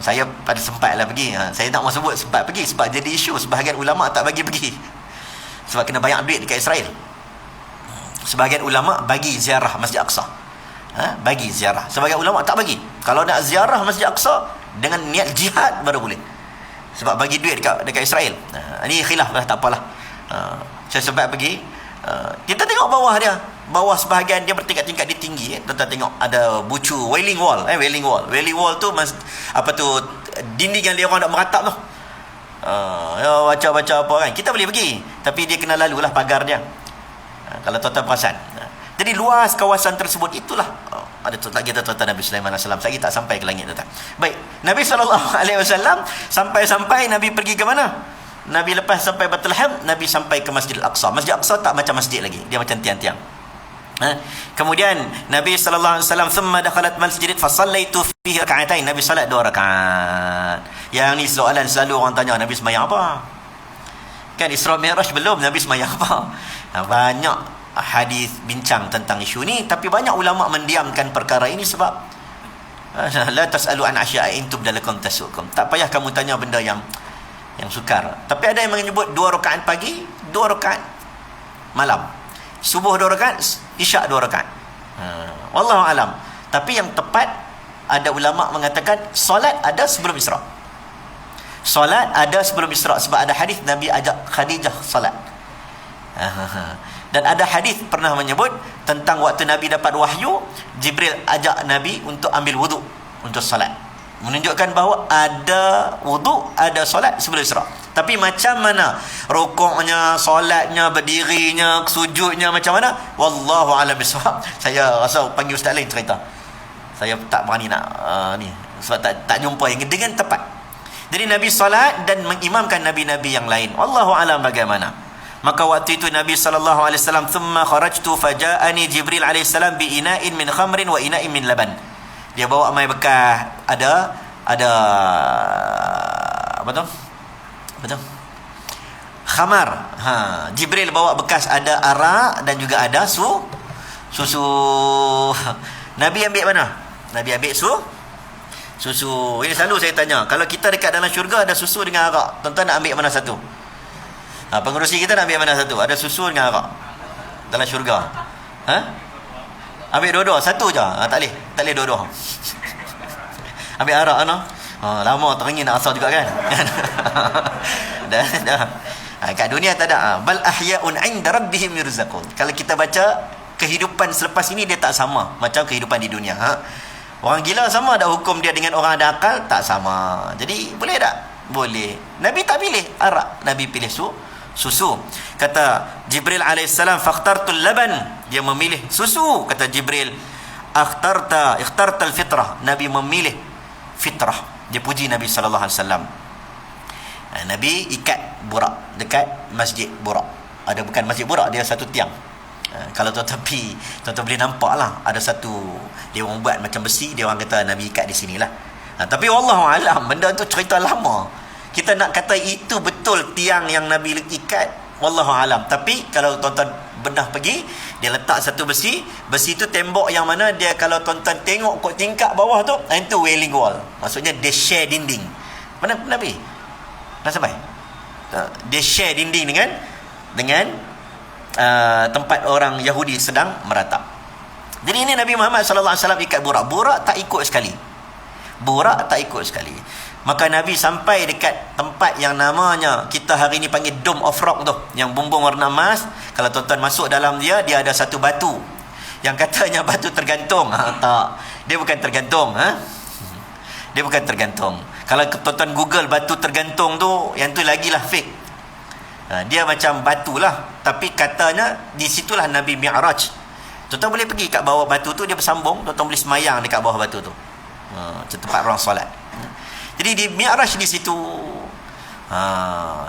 Saya pada sempatlah pergi. Saya tak mau sebut sempat pergi sebab jadi isu. Sebahagian ulama tak bagi pergi. Sebab kena banyak duit dekat Israel. Sebahagian ulama bagi ziarah Masjid Aqsa. Bagi ziarah. Sebahagian ulama tak bagi. Kalau nak ziarah Masjid Aqsa dengan niat jihad baru boleh. Sebab bagi duit dekat Israel. Ini khilaf lah, tak apalah. Saya sempat pergi. Kita tengok bawah dia. Bawah sebahagian dia bertingkat-tingkat, dia tinggi. Kita tengok ada bucu Wailing Wall. Wailing Wall tu dinding yang dia orang nak meratap tu. Baca-baca apa kan. Kita boleh pergi, tapi dia kena lalulah pagar dia. Kalau tuan-tuan perasan. Jadi luas kawasan tersebut itulah. Ada tak kita tuan-tuan Nabi Sulaiman AS. Saya tak sampai ke langit tuan-tuan. Baik, Nabi SAW sampai Nabi pergi ke mana? Nabi lepas sampai Bethlehem, Nabi sampai ke Masjid Al-Aqsa. Masjid Al-Aqsa tak macam masjid lagi, dia macam tiang-tiang. Kemudian Nabi SAW thumma dakhalat masjid fa sallaitu fihi rak'atain. Nabi salat 2 rakaat. Yang ni soalan selalu orang tanya, Nabi sembahyang apa? Kan Isra Mi'raj belum, Nabi sembahyang apa? Banyak hadis bincang tentang isu ni, tapi banyak ulama mendiamkan perkara ini sebab la tasalu an asya'in tubdalakum tasukum. Tak payah kamu tanya benda yang sukar. Tapi ada yang menyebut 2 rakaat pagi, 2 rakaat malam. Subuh 2 rakaat, isyak 2 rakaat. Wallahu alam. Tapi yang tepat, ada ulama mengatakan solat ada sebelum Isra. Solat ada sebelum Isra sebab ada hadis Nabi ajak Khadijah solat. Dan ada hadis pernah menyebut tentang waktu Nabi dapat wahyu, Jibril ajak Nabi untuk ambil wuduk untuk solat. Menunjukkan bahawa ada wuduk, ada solat sebelum Isra. Tapi macam mana rukuknya, solatnya, berdirinya, sujudnya macam mana? Wallahu a'lam bissawab. Saya rasa panggil ustaz lain cerita. Saya tak berani nak ni sebab tak jumpa yang dengan tepat. Jadi Nabi solat dan mengimamkan nabi-nabi yang lain. Wallahu a'lam bagaimana. Maka waktu itu Nabi SAW thumma kharajtu faja'ani Jibril AS bi ina'in min khamrin wa ina'in min laban. Dia bawa mai bekas ada apa tu? Betul? Khamar. Jibril bawa bekas ada arak dan juga ada susu. Nabi ambil mana? Nabi ambil susu. Ini selalu saya tanya, kalau kita dekat dalam syurga ada susu dengan arak, tuan-tuan nak ambil mana satu? Pengurusi kita nak ambil mana satu? Ada susu dengan arak dalam syurga. Ambil dua-dua, satu je. Tak boleh dua-dua. Ambil arak no? Lama teringin nak asal juga kan. dah. Kat dunia tak ada. Bal ahya'un 'inda rabbihim yurzaqun. Kalau kita baca kehidupan selepas ini, dia tak sama macam kehidupan di dunia. Orang gila sama ada hukum dia dengan orang ada akal? Tak sama. Jadi boleh tak? Boleh. Nabi tak pilih arak, Nabi pilih susu. Kata Jibril alaihissalam, fakhtartul laban. Dia memilih susu. Kata Jibril, ikhtartal fitrah. Nabi memilih fitrah. Dia puji Nabi sallallahu alaihi wasallam. Nabi ikat Burak dekat Masjid Burak. Ada bukan Masjid Burak, dia satu tiang. Kalau tuan-tuan boleh nampak lah, ada satu, dia orang buat macam besi, dia orang kata Nabi ikat di sinilah. Tapi wallahu alam, benda tu cerita lama. Kita nak kata itu betul tiang yang Nabi ikat, wallahu alam. Tapi kalau tuan-tuan bedah pergi, dia letak satu besi tu tembok yang mana dia, kalau tuan-tuan tengok kot tingkat bawah tu, itu wailing wall. Maksudnya dia share dinding. Mana Nabi? Nak sampai? Dia share dinding dengan tempat orang Yahudi sedang meratap. Jadi ini Nabi Muhammad sallallahu alaihi wasallam ikat Burak. Burak tak ikut sekali. Maka Nabi sampai dekat tempat yang namanya kita hari ni panggil Dome of Rock tu, yang bumbung warna emas. Kalau tuan-tuan masuk dalam dia ada satu batu yang katanya batu tergantung. Tak, dia bukan tergantung. Dia bukan tergantung. Kalau tuan-tuan Google batu tergantung tu, yang tu lagilah fake. Dia macam batu lah, tapi katanya di situlah Nabi Mi'raj. Tuan-tuan boleh pergi kat bawah batu tu, dia bersambung, tuan-tuan boleh semayang dekat bawah batu tu. Tempat orang solat. Jadi di Mi'raj di situ.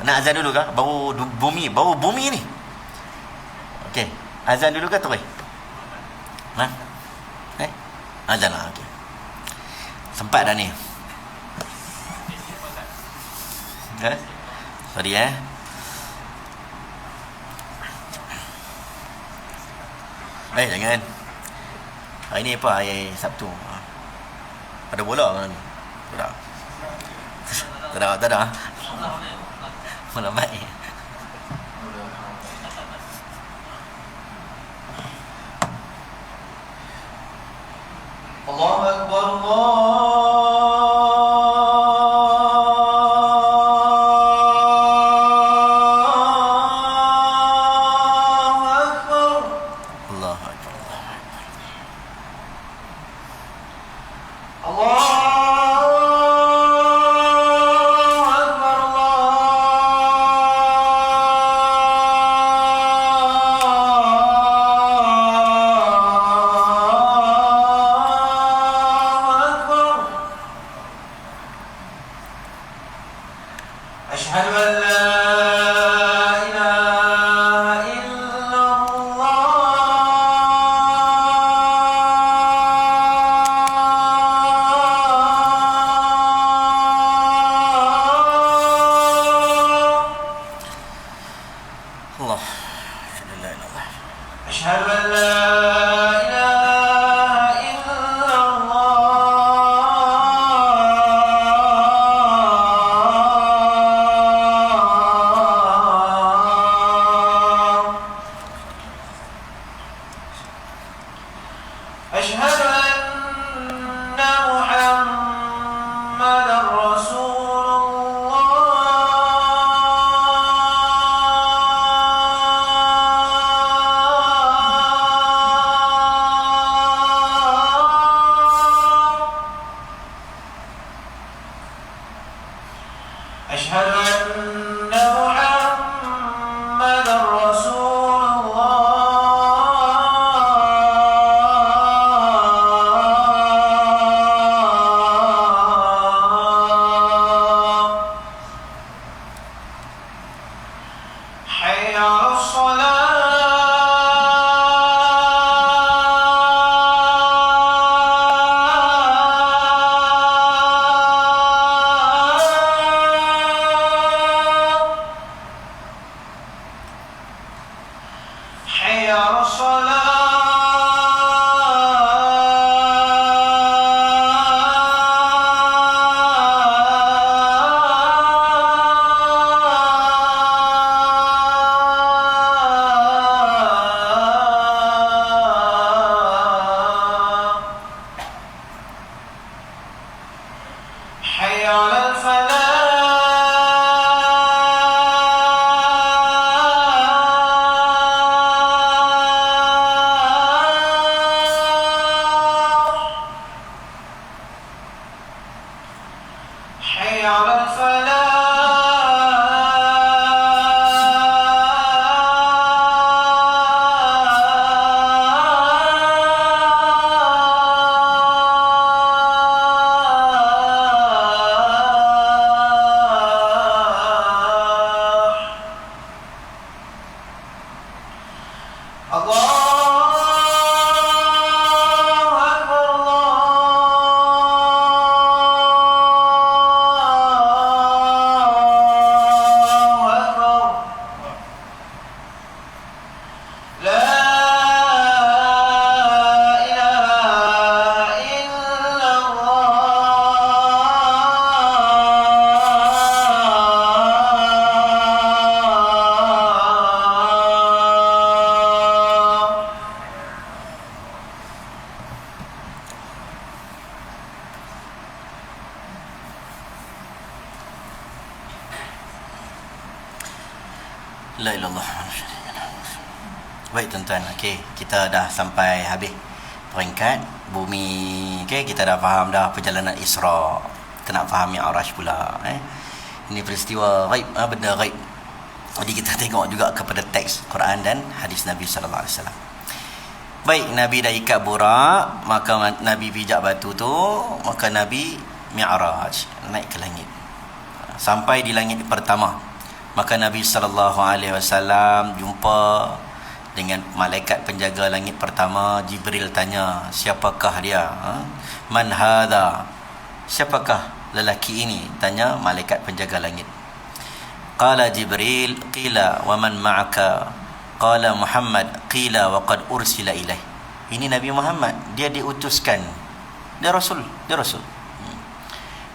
Nak azan dulu kah? Bau bumi ni. Okey, azan dulu kah terus? Azan lah. Okay. Sempat dah ni. Sorry jangan. Hari ni apa? Hari Sabtu. Ada bola mana ni? Tak ada. Mana baik. Allahu Akbar, La ilallah. Baik tuan-tuan, okey, kita dah sampai habis peringkat bumi. Okey, kita dah faham dah perjalanan Isra. Kita nak faham Mi'raj pula, Ini peristiwa ghaib, benda ghaib. Jadi kita tengok juga kepada teks Quran dan hadis Nabi sallallahu alaihi wasallam. Baik, Nabi dah ikat burak, maka Nabi pijak batu tu, maka Nabi Mi'raj, naik ke langit. Sampai di langit pertama, maka Nabi sallallahu alaihi wasallam jumpa dengan malaikat penjaga langit pertama. Jibril tanya, siapakah dia? Man hadha? Siapakah lelaki ini? Tanya malaikat penjaga langit. Qala Jibril, qila wa man ma'aka? Qala Muhammad, qila wa qad ursila ilaih. Ini Nabi Muhammad, dia diutuskan, dia rasul.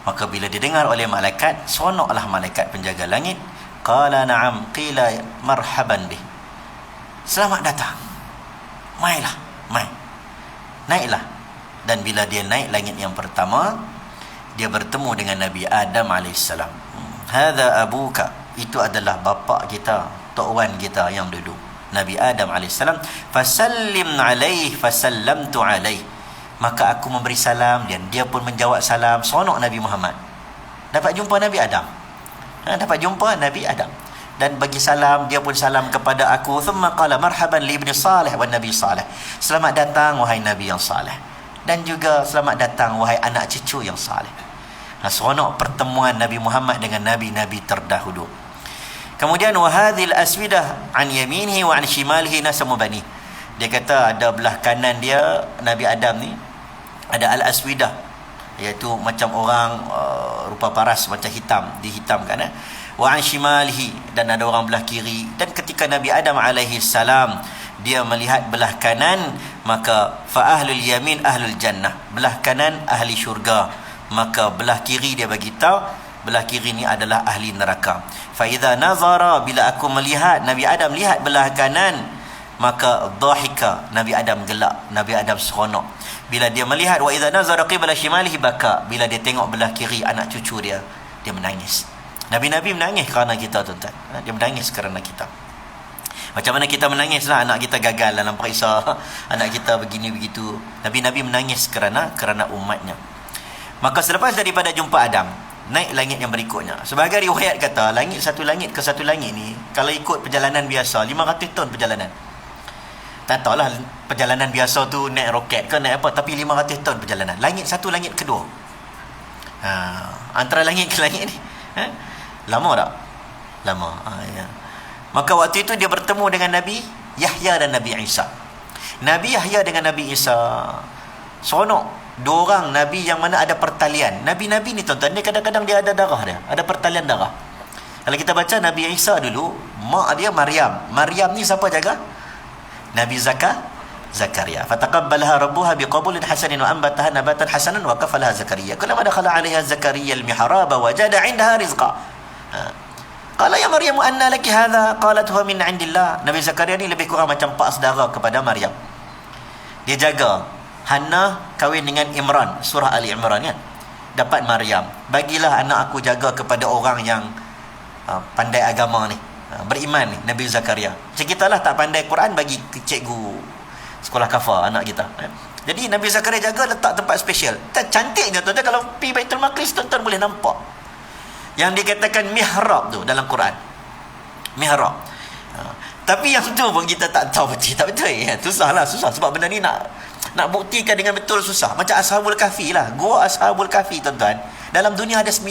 Maka bila didengar oleh malaikat, seronoklah malaikat penjaga langit. Qala na'am, qila marhaban bih. Selamat datang. Naiklah. Dan bila dia naik langit yang pertama, dia bertemu dengan Nabi Adam alaihissalam. Hadza abuka, itu adalah bapa kita, tok wan kita yang dulu, Nabi Adam alaihissalam. Fasallim alaih fasallamtu alaih. Maka aku memberi salam dan dia pun menjawab salam. Seronok Nabi Muhammad dapat jumpa Nabi Adam. Dan bagi salam, dia pun salam kepada aku. Thumma qala marhaban li ibni Salih wa Nabi Salih. Selamat datang wahai Nabi yang saleh, dan juga selamat datang wahai anak cucu yang saleh. Seronok pertemuan Nabi Muhammad dengan nabi-nabi terdahulu. Kemudian wa hadhil aswidah an yaminihi wa an shimalihi nasamu bani. Dia kata ada belah kanan dia, Nabi Adam ni, ada al-aswidah, iaitu macam orang rupa paras, macam hitam, dihitamkan. Wa an shimalihi, dan ada orang belah kiri. Dan ketika Nabi Adam alaihi salam dia melihat belah kanan, maka fa ahlul yamin ahlul jannah, belah kanan ahli syurga, maka belah kiri dia bagi tahu belah kiri ni adalah ahli neraka. Fa idza nazara, bila aku melihat Nabi Adam lihat belah kanan, maka dhahika, Nabi Adam gelak, Nabi Adam seronok. Bila dia melihat wa idza nazara qibla shimalihi baka, bila dia tengok belah kiri anak cucu dia menangis. Nabi-nabi menangis kerana kita, tuan-tuan. Dia menangis kerana kita. Macam mana kita menangislah anak kita gagal dalam periksa, anak kita begini begitu. Nabi-nabi menangis kerana umatnya. Maka selepas daripada jumpa Adam, naik langit yang berikutnya. Sebagai riwayat kata, satu langit ke satu langit ni, kalau ikut perjalanan biasa, 500 tahun perjalanan. Tak tahulah perjalanan biasa tu naik roket ke naik apa, tapi 500 tahun perjalanan. Satu langit kedua. Antara langit ke langit ni, lama tak? Lama. Ya. Maka waktu itu dia bertemu dengan Nabi Yahya dan Nabi Isa. Nabi Yahya dengan Nabi Isa seronok. Dua orang Nabi yang mana ada pertalian. Nabi-Nabi ni, tuan-tuan, dia kadang-kadang dia ada darah dia, ada pertalian darah. Kalau kita baca Nabi Isa dulu, mak dia Maryam. Maryam ni siapa jaga? Nabi Zakaria. Fataqabbalaha rabbuha biqabulin hasanin wa anbataha nabatan hasanan wa kafalaha Zakaria. Kullama dakhala 'alaiha Zakaria al-mihraba wajada 'indaha rizqa. Qala ya Maryam anna laki hadha? Qalat huwa min 'indillah. Nabi Zakaria ni lebih kurang macam pak saudara kepada Maryam. Dia jaga Hannah kahwin dengan Imran, surah Ali Imran kan. Dapat Maryam. Bagilah anak aku jaga kepada orang yang pandai agama ni, beriman ni, Nabi Zakaria. Macam kita lah tak pandai Quran, bagi ke cikgu sekolah kafar anak kita. Jadi Nabi Zakaria jaga, letak tempat special. Cantiknya tuan-tuan, kalau pergi Baitul Maqdis tuan-tuan boleh nampak yang dikatakan mihrab tu dalam Quran. Mihrab. Tapi yang tu pun kita tak tahu betul tak betul ya. Susah sebab benda ni nak buktikan dengan betul susah. Macam Ashabul Kahfi lah. Gua Ashabul Kahfi, tuan-tuan, dalam dunia ada 9.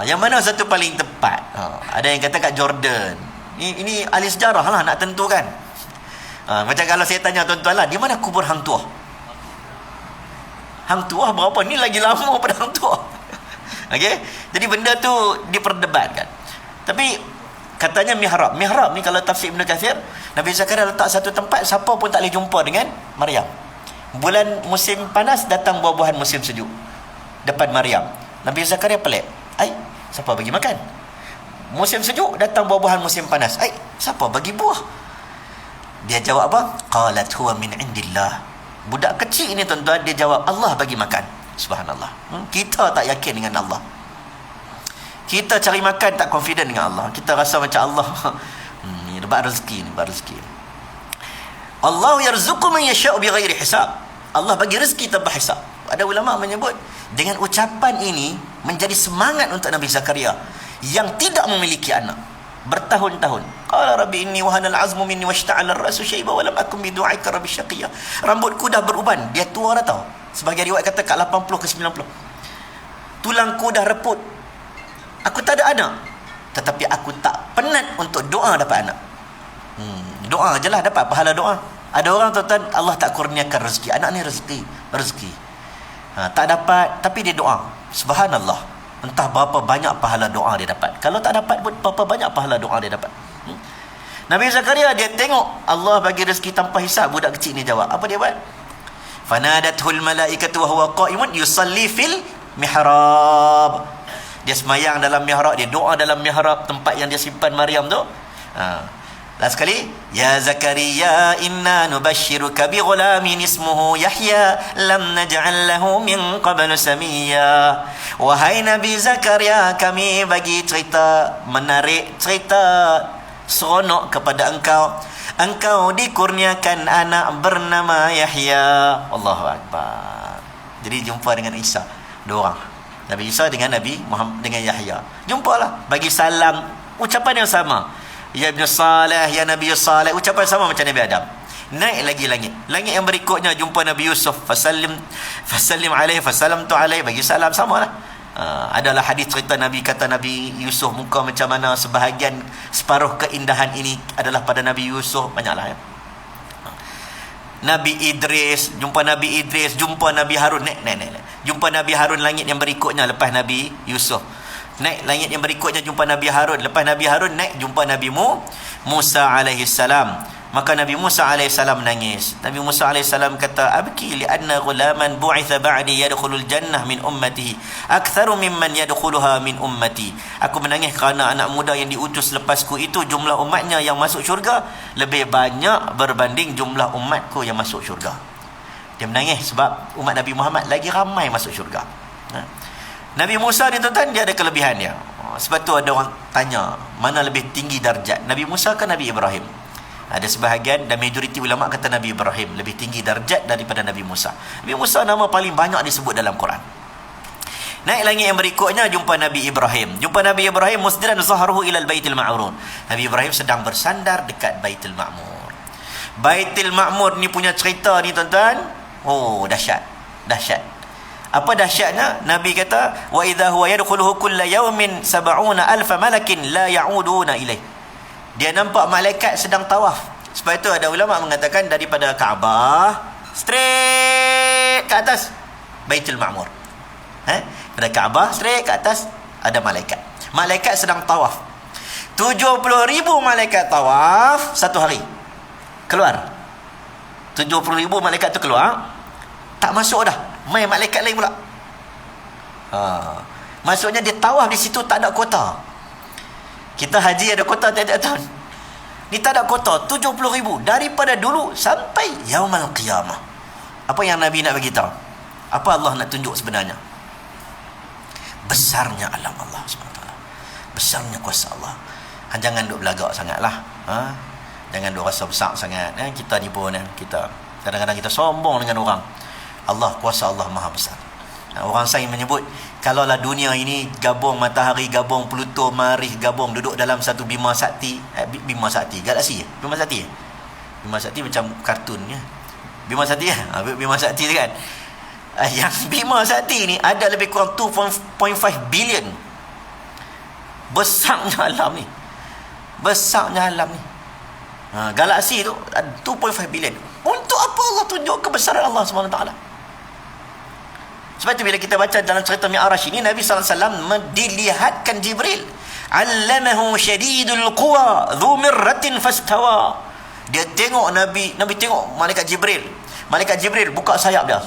Yang mana satu paling tepat? Ada yang kata kat Jordan. Ini ahli sejarah lah nak tentukan. Macam kalau saya tanya tuan-tuan lah, di mana kubur Hang Tuah? Hang Tuah berapa? Ni lagi lama pada Hang Tuah. Okey? Jadi benda tu diperdebatkan. Tapi katanya mihrab ni kalau tafsir Ibn Kathir, Nabi Zakaria letak satu tempat, siapa pun tak boleh jumpa dengan Maryam. Bulan musim panas datang buah-buahan musim sejuk depan Maryam. Nabi Zakaria pelik. Siapa bagi makan? Musim sejuk datang buah-buahan musim panas. Siapa bagi buah? Dia jawab apa? Qalat huwa min indillah. Budak kecil ini, tuan-tuan, dia jawab Allah bagi makan. Subhanallah. Kita tak yakin dengan Allah. Kita cari makan tak confident dengan Allah. Kita rasa macam Allah ni dapat rezeki. Allah yarzuqu man yasha'u bighairi hisab. Allah bagi rezeki tanpa hisab. Ada ulama menyebut dengan ucapan ini menjadi semangat untuk Nabi Zakaria yang tidak memiliki anak bertahun-tahun. Qala rabbi inni wahana al-'azmu minni washta'ala ar-ra'su shayba wa lam akun bi du'aika rabbi syaqiyya. Rambutku dah beruban. Dia tua dah tahu. Sebagai riwayat kata kat 80 ke 90. Tulangku dah reput. Aku tak ada anak, tetapi aku tak penat untuk doa dapat anak. Doa je lah dapat pahala doa. Ada orang tuan-tuan, Allah tak kurniakan rezeki, anak ni rezeki. Tak dapat, tapi dia doa. Subhanallah. Entah berapa banyak pahala doa dia dapat. Kalau tak dapat pun, berapa banyak pahala doa dia dapat. Nabi Zakaria, dia tengok Allah bagi rezeki tanpa hisab. Budak kecil ni jawab. Apa dia buat? Fanadathul malaikatu wa huwa qa'imun yusalli fil mihrab. Dia semayang dalam mihrab, dia doa dalam mihrab, tempat yang dia simpan Maryam tu. Last sekali, ya Zakaria inna nubashshiruka bi ghulamin ismuhu Yahya lam naj'al lahu min qablu samiyya. Wahai Nabi Zakaria, kami bagi cerita menarik, cerita seronok kepada engkau. Engkau dikurniakan anak bernama Yahya. Allahu akbar. Jadi jumpa dengan Isa, dua orang. Nabi Isa dengan Nabi Muhammad dengan Yahya. Jumpalah, bagi salam, ucapan yang sama. Ya Ibn Salih, ya Nabi Salih, ucapan sama macam Nabi Adam. Naik lagi langit. Langit yang berikutnya jumpa Nabi Yusuf, fasallim alaihi fasalamtu alaihi, bagi salam, samalah. Adalah hadis cerita Nabi, kata Nabi Yusuf muka macam mana, sebahagian separuh keindahan ini adalah pada Nabi Yusuf. Banyaklah ya. Nabi Idris, jumpa Nabi Idris, jumpa Nabi Harun, naik. Jumpa Nabi Harun langit yang berikutnya lepas Nabi Yusuf. Naik langit yang berikutnya jumpa Nabi Harun. Lepas Nabi Harun naik jumpa Nabi Musa alaihi salam. Maka Nabi Musa alaihi salam menangis. Nabi Musa alaihi salam kata, abki li'anna ghulaman bu'itha ba'di yadkhulul jannah min ummatihi aktsaru mimman yadkhuluha min ummati. Aku menangis kerana anak muda yang diutus lepasku itu jumlah umatnya yang masuk syurga lebih banyak berbanding jumlah umatku yang masuk syurga. Dia menangis sebab umat Nabi Muhammad lagi ramai masuk syurga. Nabi Musa ni tuan-tuan, dia ada kelebihan dia. Sebab tu ada orang tanya, mana lebih tinggi darjat, Nabi Musa ke Nabi Ibrahim? Ada sebahagian dan majoriti ulama kata Nabi Ibrahim lebih tinggi darjat daripada Nabi Musa. Nabi Musa nama paling banyak disebut dalam Quran. Naik langit yang berikutnya jumpa Nabi Ibrahim. Jumpa Nabi Ibrahim musdiran zahruhu ilal baitil ma'mur. Nabi Ibrahim sedang bersandar dekat Baitul Ma'mur. Baitul Ma'mur ni punya cerita ni tuan-tuan, oh dahsyat. Apa dahsyatnya? Nabi kata, wa idza huwa yadkhuluhu kulla yawmin 70,000 malakin la ya'uduna ilaih. Dia nampak malaikat sedang tawaf. Sebab itu ada ulama mengatakan daripada Kaabah straight ke atas Baitul Ma'mur. Dari Kaabah straight ke atas ada malaikat. Malaikat sedang tawaf. 70,000 malaikat tawaf satu hari. Keluar. 70,000 malaikat tu keluar. Tak masuk dah. Main malaikat lain pula. Maksudnya dia tawaf di situ tak ada kota. Kita haji ada kota tiap-tiap tahun. Ni tak ada kota. 70,000 daripada dulu sampai Yaumul Qiyamah. Apa yang Nabi nak bagi tahu? Apa Allah nak tunjuk sebenarnya? Besarnya alam Allah SWT. Besarnya kuasa Allah. Jangan duk belagak sangatlah. Jangan duk rasa besar sangat. Kita ni pun kita kadang-kadang kita sombong dengan orang. Allah, kuasa Allah maha besar. Orang sains menyebut, kalaulah dunia ini gabung matahari, gabung Pluto, Marikh, gabung duduk dalam satu Bima Sakti, galaksi. Bima Sakti macam kartunnya. Bima Sakti Bima Sakti tu kan. Yang Bima Sakti ni ada lebih kurang 2.5 billion. Besarnya alam ni. Galaksi tu 2.5 billion. Untuk apa Allah tunjuk kebesaran Allah SWT? Sebab itu bila kita baca dalam cerita Mi'raj ini, Nabi SAW dilihatkan Jibril. Allamahu syadidul quwa dhu mirratin fastawa. Dia tengok Nabi tengok malaikat Jibril. Malaikat Jibril buka sayap dia.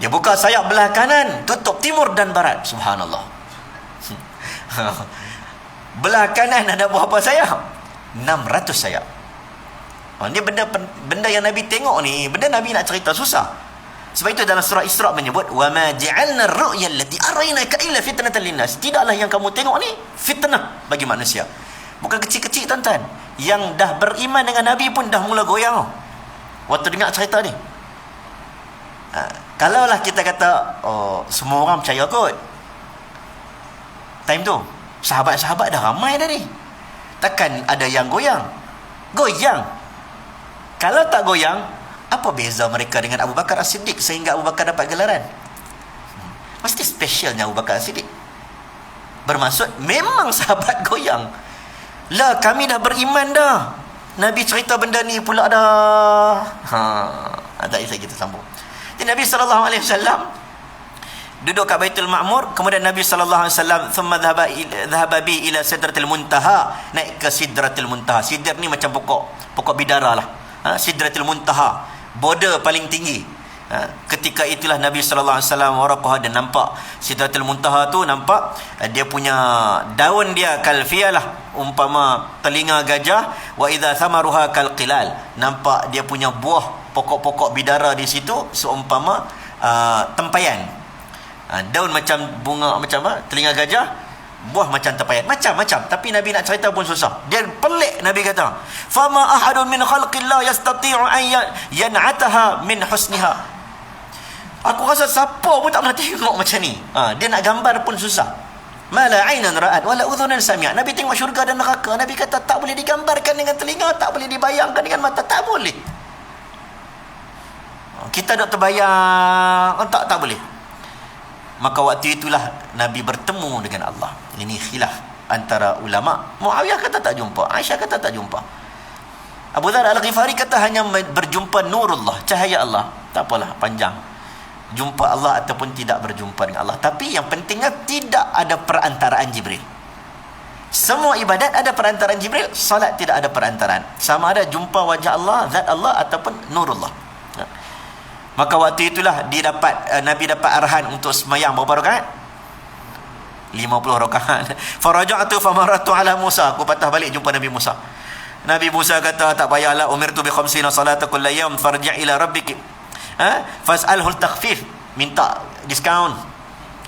Dia buka sayap belah kanan, tutup timur dan barat. Subhanallah. Belah kanan ada berapa sayap? 600 sayap. Ini benda yang Nabi tengok ni, benda Nabi nak cerita susah. Sebab itu dalam surah Isra menyebut, wa ma ja'alna ar-ru'ya allati araynaka illa fitnatan lin-nas. Tidaklah yang kamu tengok ni fitnah bagi manusia. Bukan kecil-kecil tuan-tuan. Yang dah beriman dengan Nabi pun dah mula goyang waktu dengar cerita ni. Kalaulah kita kata, oh, semua orang percaya kot. Time tu sahabat-sahabat dah ramai dah ni. Takkan ada yang goyang. Kalau tak goyang, apa beza mereka dengan Abu Bakar As-Siddiq sehingga Abu Bakar dapat gelaran? Mesti spesialnya Abu Bakar As-Siddiq. Bermaksud memang sahabat goyang. lah kami dah beriman dah. Nabi cerita benda ni pula dah. Tak kisah kita sambung. Jadi Nabi SAW duduk kat Baitul Ma'mur, kemudian Nabi SAW thumma dhahaba bi ila sidratil muntaha, naik ke sidratil muntaha. Sidr ni macam pokok bidara lah. Sidratil muntaha, border paling tinggi. Ketika itulah Nabi SAW waraqah dan nampak sidratil muntaha tu, nampak dia punya daun dia kalfiyah lah, umpama telinga gajah, wa idza thamaruha kalqilal, nampak dia punya buah pokok-pokok bidara di situ seumpama tempayan. Daun macam bunga, macam telinga gajah, buah macam tempayan, macam-macam. Tapi Nabi nak cerita pun susah. Dia pelik. Nabi kata, fama ahadun min khalqillah yastati'u an yan'ataha min husniha. Aku rasa siapa pun tak pernah tengok macam ni. Dia nak gambar pun susah. Mala ainan ra'at wala udhunan sami'at. Nabi tengok syurga dan neraka. Nabi kata tak boleh digambarkan dengan telinga, tak boleh dibayangkan dengan mata, tak boleh. Kita nak terbayang, tak boleh. Maka waktu itulah Nabi bertemu dengan Allah. Ini khilaf antara ulama. Muawiyah kata tak jumpa, Aisyah kata tak jumpa. Abu Dzar Al-Ghifari kata hanya berjumpa nurullah, cahaya Allah. Tak apalah, panjang. Jumpa Allah ataupun tidak berjumpa dengan Allah. Tapi yang pentingnya tidak ada perantaraan Jibril. Semua ibadat ada perantaraan Jibril, salat tidak ada perantaraan. Sama ada jumpa wajah Allah, zat Allah ataupun nurullah. Maka waktu itulah Nabi dapat arahan untuk semayang berapa rakaat? 50 rakaat. Faraja'tu famaratu ala Musa. Aku patah balik jumpa Nabi Musa. Nabi Musa kata, tak payahlah, umirtu bi khamsina salata kulla yawm farji' ila rabbik. Fas'alhu al-takhfif, minta diskaun.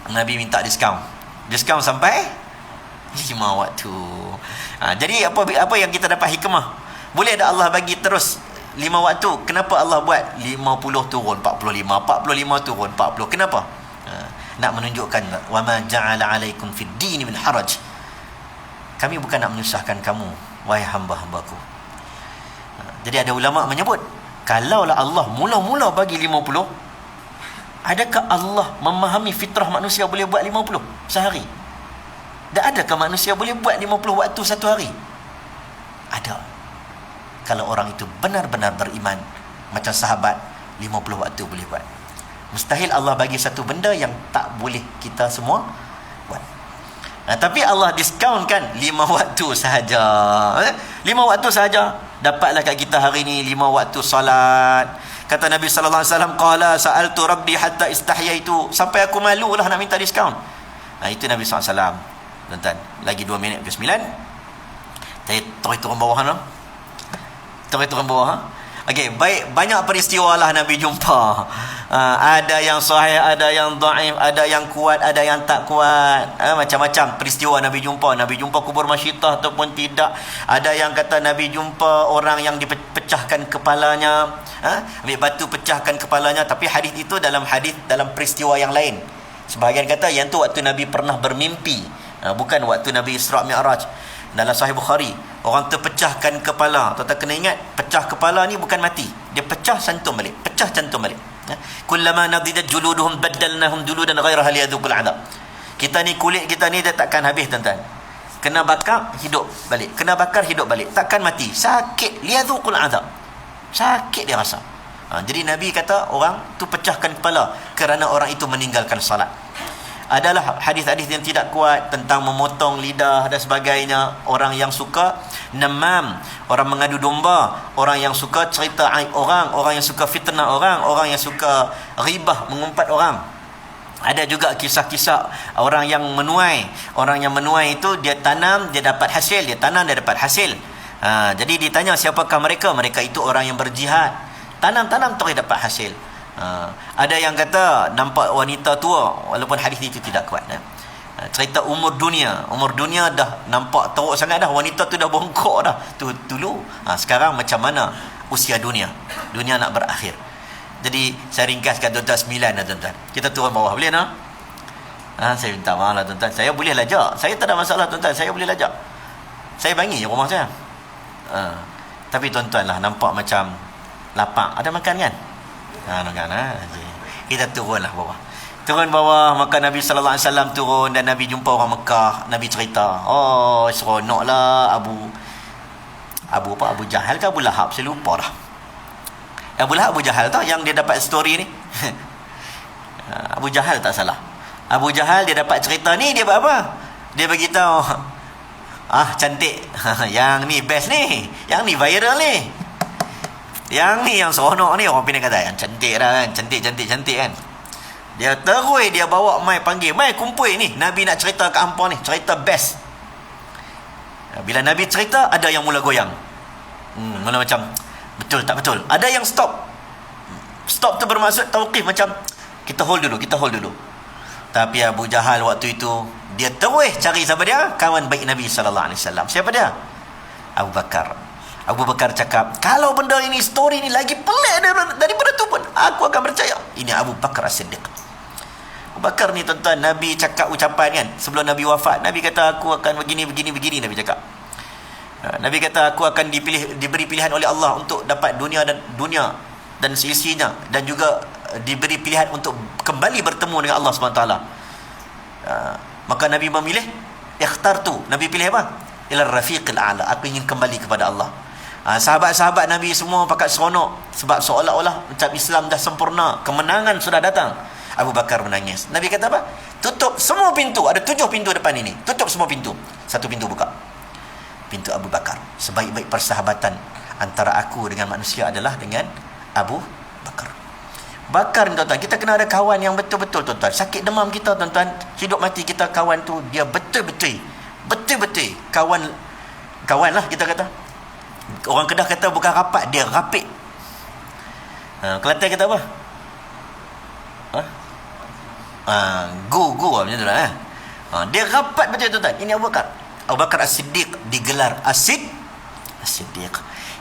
Nabi minta diskaun sampai 5 waktu. Jadi apa yang kita dapat hikmah? Boleh ada Allah bagi terus 5 waktu. Kenapa Allah buat 50 turun 45, 45 turun 40? Kenapa? Nak menunjukkan, wa ma ja'ala 'alaikum fid din min haraj. Kami bukan nak menyusahkan kamu, wahai hamba-hambaku. Jadi ada ulama menyebut, kalaulah Allah mula-mula bagi 50, adakah Allah memahami fitrah manusia boleh buat 50 sehari? Dan adakah manusia boleh buat 50 waktu satu hari? Ada. Kalau orang itu benar-benar beriman, macam sahabat, 50 waktu boleh buat. Mustahil Allah bagi satu benda yang tak boleh kita semua buat. Tapi Allah diskaunkan 5 waktu sahaja. 5 waktu sahaja. Dapatlah kat kita hari ni 5 waktu salat. Kata Nabi sallallahu alaihi wasallam, qala sa'altu rabbi hatta istahyaitu, sampai aku malulah nak minta diskaun. Itu Nabi sallallahu alaihi wasallam. Tuan-tuan, lagi 2 minit ke 9. Saya turun bawah no. Turun bawah. Okey, baik, banyak peristiwa lah Nabi jumpa. Ada yang sahih, ada yang dhaif, ada yang kuat, ada yang tak kuat. Macam-macam peristiwa Nabi jumpa. Nabi jumpa kubur masyitah ataupun tidak. Ada yang kata Nabi jumpa orang yang dipecahkan kepalanya, ambil batu pecahkan kepalanya. Tapi hadis itu dalam peristiwa yang lain. Sebahagian kata yang tu waktu Nabi pernah bermimpi, bukan waktu Nabi Isra' Mi'raj. Dalam Sahih Bukhari, orang terpecahkan kepala. Tuan-tuan kena ingat, pecah kepala ni bukan mati. Dia pecah cantum balik. Kullama nadidat juluduhum baddalnahum juludan ghairaha liyadhuqul adab. Kita ni, kulit kita ni dia takkan habis, tuan-tuan. Kena bakar, hidup balik. Kena bakar, hidup balik. Takkan mati. Sakit, liyadhuqul adab. Sakit dia rasa. Jadi Nabi kata orang tu pecahkan kepala kerana orang itu meninggalkan salat. Adalah hadis-hadis yang tidak kuat tentang memotong lidah dan sebagainya. Orang yang suka namam, orang mengadu domba, orang yang suka cerita aib orang, orang yang suka fitnah orang, orang yang suka ghibah, mengumpat orang. Ada juga kisah-kisah orang yang menuai. Orang yang menuai itu dia tanam, dia dapat hasil, dia tanam, dia dapat hasil. Jadi ditanya siapakah mereka? Mereka itu orang yang berjihad. Tanam-tanam terus dapat hasil. Ada yang kata nampak wanita tua, walaupun hadis itu tidak kuat. Cerita umur dunia dah nampak teruk sangat dah, wanita tu dah bongkok dah tu dulu. Sekarang macam mana usia dunia nak berakhir. Jadi saya ringkaskan tuan-tuan 9 dah tuan-tuan. Kita turun bawah boleh tak? Saya minta maaf lah tuan-tuan. Saya boleh lajak, saya tak ada masalah tuan-tuan, saya boleh lajak. Saya bangi rumah saya. Tapi tuan-tuan lah nampak macam lapar. Ada makan kan? Kita turunlah bawah. Turun bawah, maka Nabi sallallahu alaihi wasallam turun dan Nabi jumpa orang Mekah. Nabi cerita, oh seronoklah Abu Jahal ke Abu Lahab, saya lupa dah. Abu Lahab, Abu Jahal tau yang dia dapat story ni. Abu Jahal tak salah. Abu Jahal dia dapat cerita ni, dia buat apa? Dia beritahu, cantik. Yang ni best ni, yang ni viral ni, yang ni yang seronok ni. Orang Penang kata yang cantik dah kan, cantik kan. Dia terus dia bawa mai, panggil mai, kumpul ni, Nabi nak cerita kat hampa ni, cerita best. Bila Nabi cerita, ada yang mula goyang, mula macam betul tak betul. Ada yang stop tu bermaksud tauqif, macam kita hold dulu. Tapi Abu Jahal waktu itu dia terus cari siapa dia? Kawan baik Nabi sallallahu alaihi wasallam. Siapa dia? Abu Bakar. Abu Bakar cakap, kalau benda ini, story ni lagi pelik daripada tu pun aku akan percaya. Ini Abu Bakar As-Siddiq. Abu Bakar ni tuan-tuan, Nabi cakap ucapan kan, sebelum Nabi wafat, Nabi kata aku akan begini. Nabi cakap, Nabi kata aku akan diberi pilihan oleh Allah untuk dapat dunia dan seisinya, dan juga diberi pilihan untuk kembali bertemu dengan Allah SWT. Maka Nabi memilih ikhtartu. Nabi pilih apa? Ila rafiqil a'la. Aku ingin kembali kepada Allah. Sahabat-sahabat Nabi semua pakat seronok, sebab seolah-olah macam Islam dah sempurna, kemenangan sudah datang. Abu Bakar menangis. Nabi kata apa? Tutup semua pintu. Ada 7 pintu depan ini. Tutup semua pintu. Satu pintu buka. Pintu Abu Bakar. Sebaik-baik persahabatan antara aku dengan manusia adalah dengan Abu Bakar. Bakar ni tuan-tuan, kita kena ada kawan yang betul-betul tuan-tuan. Sakit demam kita tuan-tuan, hidup mati kita, kawan tu dia betul-betul kawan lah kita kata. Orang Kedah kata bukan rapat, dia rapik. Kelantan kata apa? Go macam tu lah. Dia rapat betul tuan-tuan. Ini Abu Bakar. Abu Bakar As-Siddiq, digelar As-Siddiq.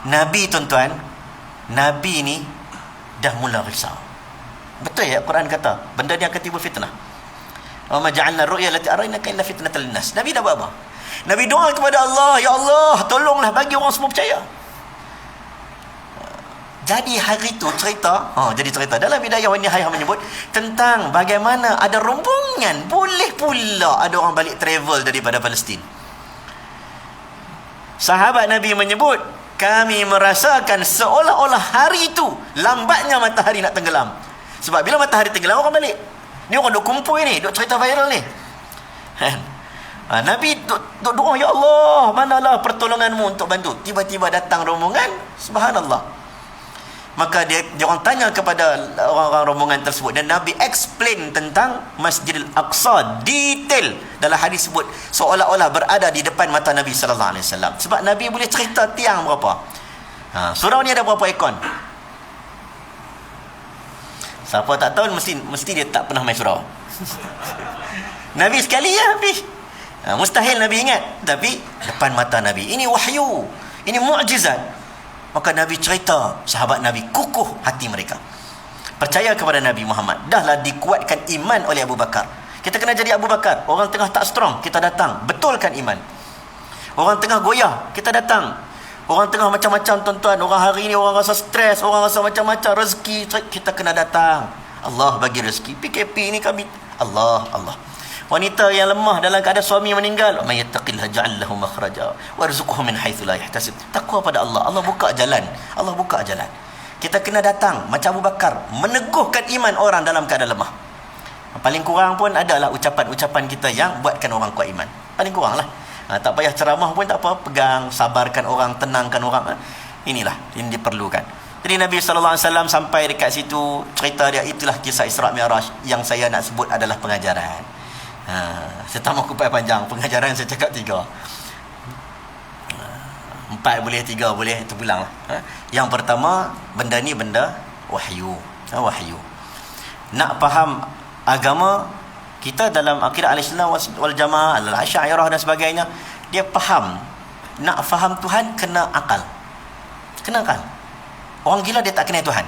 Nabi tuan-tuan, Nabi ni dah mula risau. Betul ya, Quran kata benda ni akan timbul fitnah. Wa ma ja'alna ar-ru'ya allati araynaka illa fitnatal linnas. Nabi dah buat apa? Nabi doa kepada Allah, ya Allah, tolonglah bagi orang semua percaya. Jadi hari tu cerita dalam Bidayah wa Nihayah menyebut tentang bagaimana ada rombongan, boleh pula ada orang balik travel daripada Palestin. Sahabat Nabi menyebut, kami merasakan seolah-olah hari itu lambatnya matahari nak tenggelam. Sebab bila matahari tenggelam, orang balik. Ni orang duk kumpul ni, duk cerita viral ni. Nabi duk doa, ya Allah, manalah pertolonganmu untuk bantu. Tiba-tiba datang rombongan, subhanallah. Maka dia orang tanya kepada orang-orang rombongan tersebut, dan Nabi explain tentang Masjidil Aqsa detail. Dalam hadis sebut seolah-olah berada di depan mata Nabi sallallahu alaihi wasallam. Sebab Nabi boleh cerita tiang berapa. Surau ni ada berapa ikon? Siapa tak tahu, mesti dia tak pernah main surau. Nabi sekali ya habis. Mustahil Nabi ingat, tapi depan mata Nabi. Ini wahyu, ini mukjizat. Maka Nabi cerita, sahabat Nabi kukuh hati mereka, percaya kepada Nabi Muhammad. Dahlah dikuatkan iman oleh Abu Bakar. Kita kena jadi Abu Bakar. Orang tengah tak strong, kita datang, betulkan iman. Orang tengah goyah, kita datang. Orang tengah macam-macam tuan-tuan, orang hari ni orang rasa stres, orang rasa macam-macam, rezeki, kita kena datang. Allah bagi rezeki. PKP ni kami, Allah. Wanita yang lemah dalam keadaan suami meninggal, may yattaqillah ja'al lahu makhraja warzuqhu min haitsu la yahtasib. Takwa pada Allah, Allah buka jalan. Kita kena datang macam Abu Bakar, meneguhkan iman orang dalam keadaan lemah. Paling kurang pun adalah ucapan-ucapan kita yang buatkan orang kuat iman. Paling kurang lah. Tak payah ceramah pun tak apa, pegang, sabarkan orang, tenangkan orang. Inilah yang diperlukan. Jadi Nabi SAW sampai dekat situ, cerita dia, itulah kisah Isra' Mi'raj. Yang saya nak sebut adalah pengajaran. Saya tak mau kupai panjang. Pengajaran saya cakap 3. 4 boleh, 3 boleh, terpulang lah. Yang pertama, benda ni benda wahyu. Wahyu. Nak faham agama kita dalam akidah Ahlussunnah wal Jamaah, Al-Asy'ariyah dan sebagainya, dia faham. Nak faham Tuhan kena akal. Kena akal. Orang gila dia tak kenal Tuhan.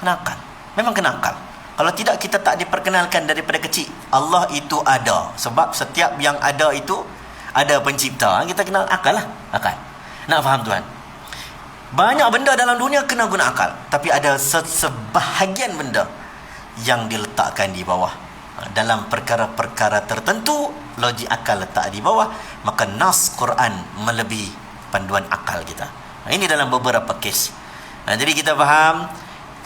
Kena akal. Memang kena akal. Kalau tidak, kita tak diperkenalkan daripada kecil Allah itu ada. Sebab setiap yang ada itu ada pencipta. Kita kena akal lah. Akal. Nak faham Tuhan. Banyak benda dalam dunia kena guna akal. Tapi ada sebahagian benda yang diletakkan di bawah. Dalam perkara-perkara tertentu logik akal letak di bawah, maka nas Quran melebihi panduan akal kita. Ini dalam beberapa kes. Jadi kita faham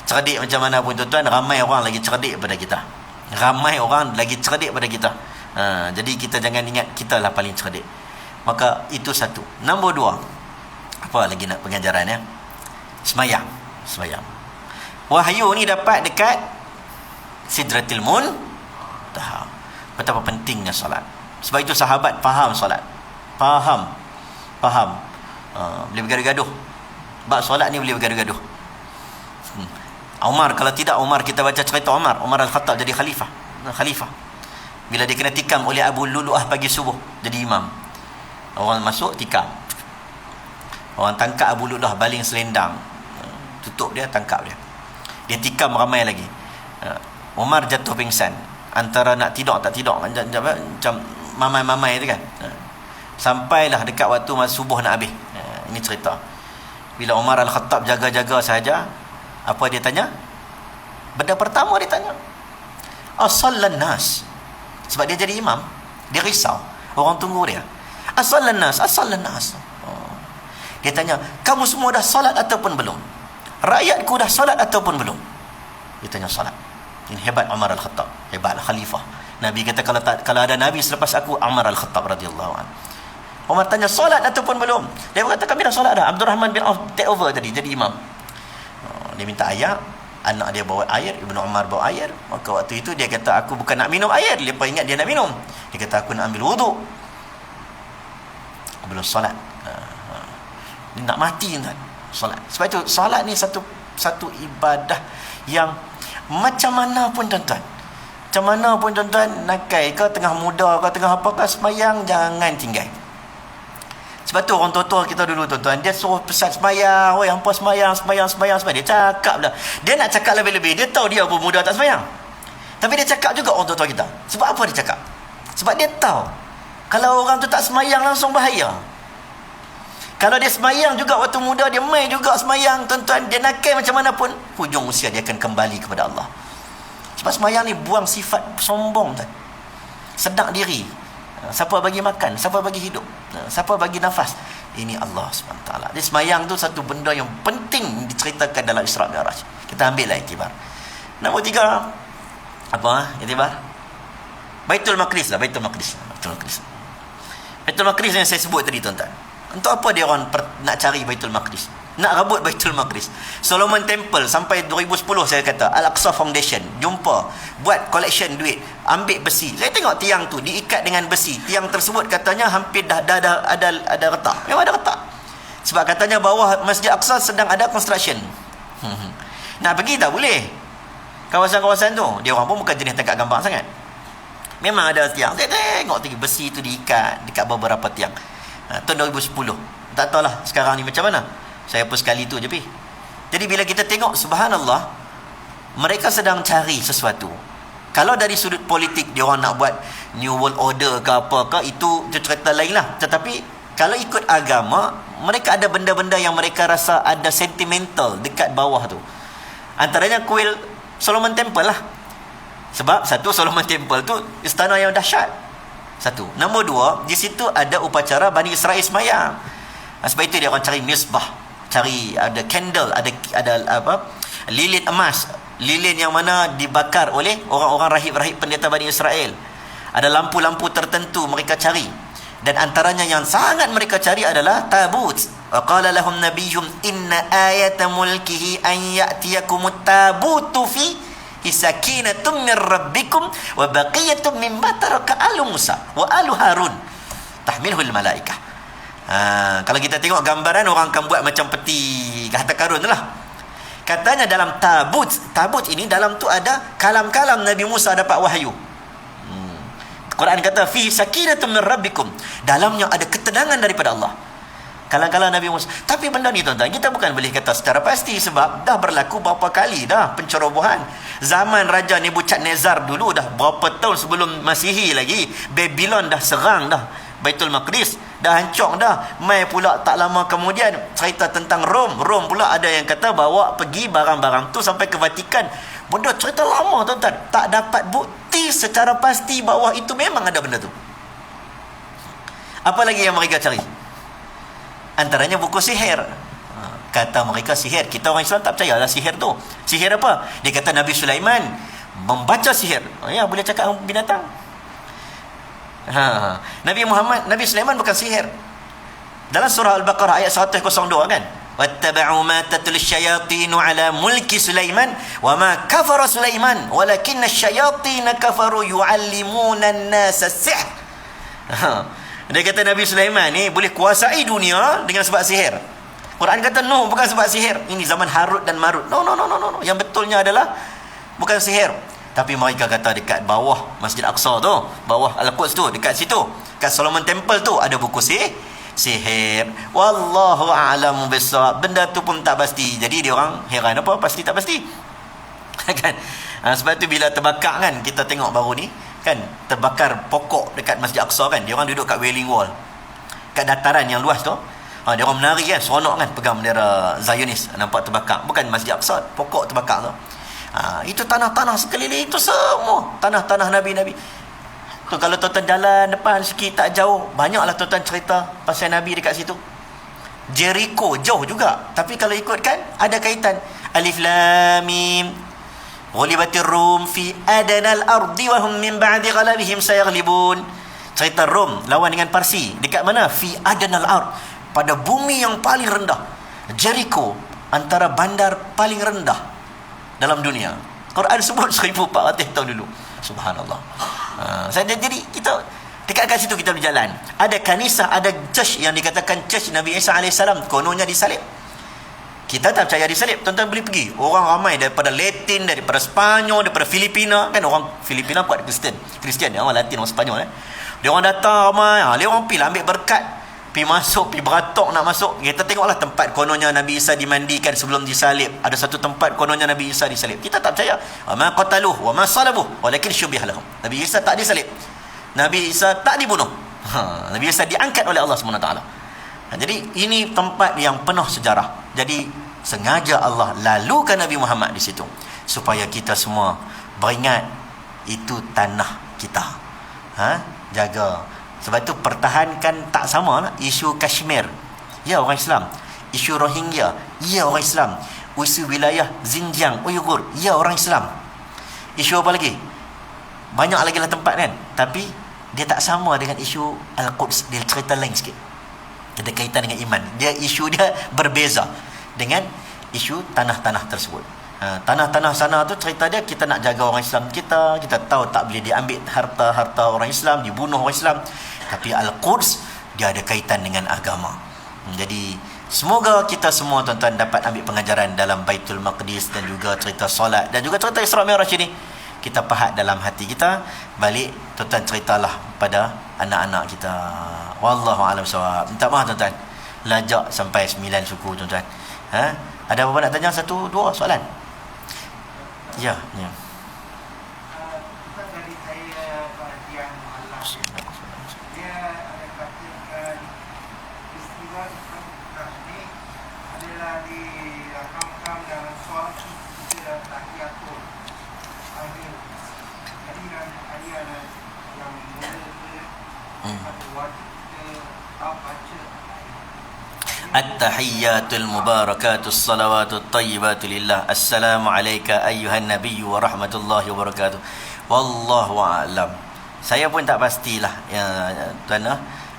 cerdik macam mana pun tuan-tuan, ramai orang lagi cerdik daripada kita. Ramai orang lagi cerdik daripada kita. Jadi kita jangan ingat kita lah paling cerdik. Maka itu satu. Nombor dua, apa lagi nak pengajaran ya? Semayang. Wahyu ni dapat dekat Sidratil Muntaha. Betapa pentingnya solat. Sebab itu sahabat faham solat. Faham. Boleh bergaduh-gaduh. Bab solat ni boleh bergaduh-gaduh. Umar, kalau tidak Umar, kita baca cerita Umar Al-Khattab jadi khalifah. Bila dia kena tikam oleh Abu Lulu'ah pagi subuh, jadi imam. Orang masuk tikam. Orang tangkap Abu Lulu'ah baling selendang. Tutup dia, tangkap dia. Dia tikam ramai lagi. Umar jatuh pingsan. Antara nak tidur tak tidur, macam mamai-mamai tu kan. Sampailah dekat waktu subuh nak habis. Ini cerita. Bila Umar Al-Khattab jaga-jaga sahaja, apa dia tanya? Benda pertama dia tanya, asallan nas. Sebab dia jadi imam, dia risau orang tunggu dia. Asallan nas. Dia tanya, kamu semua dah solat ataupun belum? Rakyatku dah solat ataupun belum? Dia tanya solat. Ini hebat Umar Al-Khattab, hebat khalifah. Nabi kata kalau ada nabi selepas aku, Umar Al-Khattab radhiyallahu anhu. Umar tanya solat ataupun belum? Dia berkata kami dah solat dah. Abdul Rahman bin Auf take over tadi jadi imam. Dia minta air, anak dia bawa air, Ibnu Umar bawa air. Maka waktu itu dia kata aku bukan nak minum air. Lepas ingat dia nak minum, dia kata aku nak ambil wuduk. Belum solat. Dia nak mati kan solat. Sebab itu solat ni satu ibadah yang macam mana pun tuan-tuan, nakai ke tengah muda ke tengah apa ke, sembahyang jangan tinggal. Sebab tu orang tua-tua kita dulu tuan-tuan, dia suruh pesan sembahyang, oi hangpa sembahyang. Dia cakap dah. Dia nak cakap lebih-lebih, dia tahu dia pun muda tak sembahyang. Tapi dia cakap juga orang tua-tua kita. Sebab apa dia cakap? Sebab dia tahu kalau orang tu tak sembahyang langsung bahaya. Kalau dia sembahyang juga waktu muda, dia main juga sembahyang tuan-tuan, dia nakai macam mana pun, hujung usia dia akan kembali kepada Allah. Sebab sembahyang ni buang sifat sombong tuan. Sedar diri. Siapa bagi makan, siapa bagi hidup, siapa bagi nafas, ini Allah SWT. Jadi sembahyang tu satu benda yang penting diceritakan dalam Isra' Mi'raj. Kita ambil lah iktibar. Nombor 3, apa iktibar? Baitul Maqdis yang saya sebut tadi tuan-tuan. Untuk apa dia orang nak cari Baitul Maqdis, nak rebut Baitul Maqdis? Solomon Temple sampai 2010 saya kata, Al-Aqsa Foundation jumpa, buat collection duit, ambil besi. Saya tengok tiang tu diikat dengan besi. Tiang tersebut katanya hampir dah ada retak. Memang ada retak. Sebab katanya bawah Masjid Aqsa sedang ada construction. Nak pergi tak boleh. Kawasan-kawasan tu, dia orang pun bukan jenis tangkap gambar sangat. Memang ada tiang. Saya tengok besi tu diikat dekat beberapa tiang. Tahun 2010. Tak tahulah sekarang ni macam mana. Saya pun sekali tu je pergi. Jadi bila kita tengok, subhanallah, mereka sedang cari sesuatu. Kalau dari sudut politik dia orang nak buat New World Order ke apa ke, itu cerita lain lah. Tetapi kalau ikut agama, mereka ada benda-benda yang mereka rasa ada sentimental dekat bawah tu. Antaranya kuil Solomon Temple lah. Sebab satu, Solomon Temple tu istana yang dahsyat. Satu. Nombor 2, di situ ada upacara Bani Israel sembahyang. Sebab itu dia akan cari misbah, cari ada candle, ada apa, lilin emas, lilin yang mana dibakar oleh orang-orang rahib-rahib pendeta Bani Israel. Ada lampu-lampu tertentu mereka cari. Dan antaranya yang sangat mereka cari adalah tabut. Qala lahum nabiyyum inna ayata mulkihi an ya'tiyakumut tabutu fi sakinatun min rabbikum wa baqiyatun mimma taraka alu Musa wa alu Harun tahmilhul malaikah. Kalau kita tengok gambaran, orang akan buat macam peti harta karun tu lah. Katanya dalam tabut ini, dalam tu ada kalam-kalam Nabi Musa dapat wahyu. Quran kata fi sakinatun min rabbikum, dalamnya ada ketenangan daripada Allah. Kalang-kalang Nabi Musa. Tapi benda ni tuan-tuan, kita bukan boleh kata secara pasti, sebab dah berlaku berapa kali dah pencerobohan. Zaman Raja Nebukadnezar dulu, dah berapa tahun sebelum Masihi lagi, Babylon dah serang dah Baitul Maqdis, dah hancur dah. Mai pula tak lama kemudian cerita tentang Rom pula ada yang kata bawa pergi barang-barang tu sampai ke Vatikan. Benda cerita lama tuan-tuan, tak dapat bukti secara pasti bahawa itu memang ada benda tu. Apa lagi yang mereka cari? Antaranya buku sihir. Kata mereka sihir. Kita orang Islam tak percayalah sihir tu. Sihir apa? Dia kata Nabi Sulaiman membaca sihir. Ya, boleh cakap binatang. Nabi Sulaiman bukan sihir. Dalam surah Al-Baqarah ayat 102 kan, wattaba'u ma tatlu asyayatin ala mulki Sulaiman wa ma kafara Sulaiman walakinna asyayatin kafaru yu'allimuna an-nasa as-sihr. Dia kata Nabi Sulaiman ni boleh kuasai dunia dengan sebab sihir. Quran kata no, bukan sebab sihir. Ini zaman Harut dan Marut. No. Yang betulnya adalah bukan sihir. Tapi mereka kata dekat bawah Masjid Aqsa tu, bawah Al-Quds tu, dekat situ, kat Solomon Temple tu ada buku sihir. Wallahu a'lamu bissawab. Benda tu pun tak pasti. Jadi dia orang heran, apa pasti tak pasti. Kan? Sebab tu bila terbakar kan, kita tengok baru ni kan, terbakar pokok dekat Masjid Aqsa kan, dia orang duduk kat Wailing Wall, kat dataran yang luas tu. Dia orang menari kan, seronok kan, pegang bendera Zionis, nampak terbakar. Bukan Masjid Aqsa, pokok terbakar tu. Itu tanah-tanah sekeliling itu semua tanah-tanah Nabi-Nabi tu. Kalau tuan-tuan jalan depan sikit tak jauh, banyaklah tuan-tuan cerita pasal Nabi dekat situ. Jericho jauh juga, tapi kalau ikutkan ada kaitan. Alif Lam Mim ghulibatir Rum fi adanal ardi wa hum min ba'di ghalabihim sayaghlibun. Cerita Rom lawan dengan Parsi dekat mana? Fi adanal ard, pada bumi yang paling rendah. Jericho antara bandar paling rendah dalam dunia. Quran sebut 1400 tahun dulu. Subhanallah. Jadi kita dekat kat situ kita berjalan. Ada kanisah, ada church yang dikatakan church Nabi Isa AS, kononnya disalib. Kita tak percaya disalib. Tuan-tuan boleh pergi. Orang ramai daripada Latin, daripada Sepanyol, daripada Filipina. Kan orang Filipina kuat Kristian, orang Latin, orang Sepanyol. Dia orang datang ramai. Dia orang pergi ambil berkat. Pergi masuk, pergi beratok nak masuk. Kita tengoklah tempat kononnya Nabi Isa dimandikan sebelum disalib. Ada satu tempat kononnya Nabi Isa disalib. Kita tak percaya. Wa ma qataluhu wa ma salabuhu walakin syubiha lahum. Nabi Isa tak disalib. Nabi Isa tak dibunuh. Nabi Isa diangkat oleh Allah SWT. Jadi ini tempat yang penuh sejarah. Jadi sengaja Allah lalukan Nabi Muhammad di situ supaya kita semua beringat itu tanah kita. Jaga. Sebab itu pertahankan, tak sama lah. Isu Kashmir, ya orang Islam. Isu Rohingya, ya orang Islam. Isu wilayah Xinjiang, Uyghur, ya orang Islam. Isu apa lagi? Banyak lagi lah tempat kan. Tapi dia tak sama dengan isu Al-Quds. Dia cerita lain sikit. Ada kaitan dengan iman. Isu dia berbeza dengan isu tanah-tanah tersebut. Tanah-tanah sana tu cerita dia, kita nak jaga orang Islam kita tahu tak boleh diambil harta orang Islam, dibunuh orang Islam. Tapi Al-Quds dia ada kaitan dengan agama. Jadi semoga kita semua tuan-tuan dapat ambil pengajaran dalam Baitul Maqdis dan juga cerita solat dan juga cerita Isra Mi'raj ini. Kita pahat dalam hati kita. Balik tuan-tuan ceritalah pada anak-anak kita. Wallahu a'lam bissawab. Minta maaf tuan-tuan, lajak sampai 9 suku tuan-tuan. Ada apa nak tanya? 1, 2 soalan? Ya. Dari saya perhatian Allah, dia ada katakan peristiwa ini adalah dirakamkan dalam soal kita tahiyatul akhir. Jadi ada yang mula wajib kita baca At-tahiyyatul mubarakatus salawatut thayyibatu lillah. Assalamu alayka ayyuhan nabiyyu wa rahmatullahi wa barakatuh. Wallahu a'lam. Saya pun tak pastilah tuan,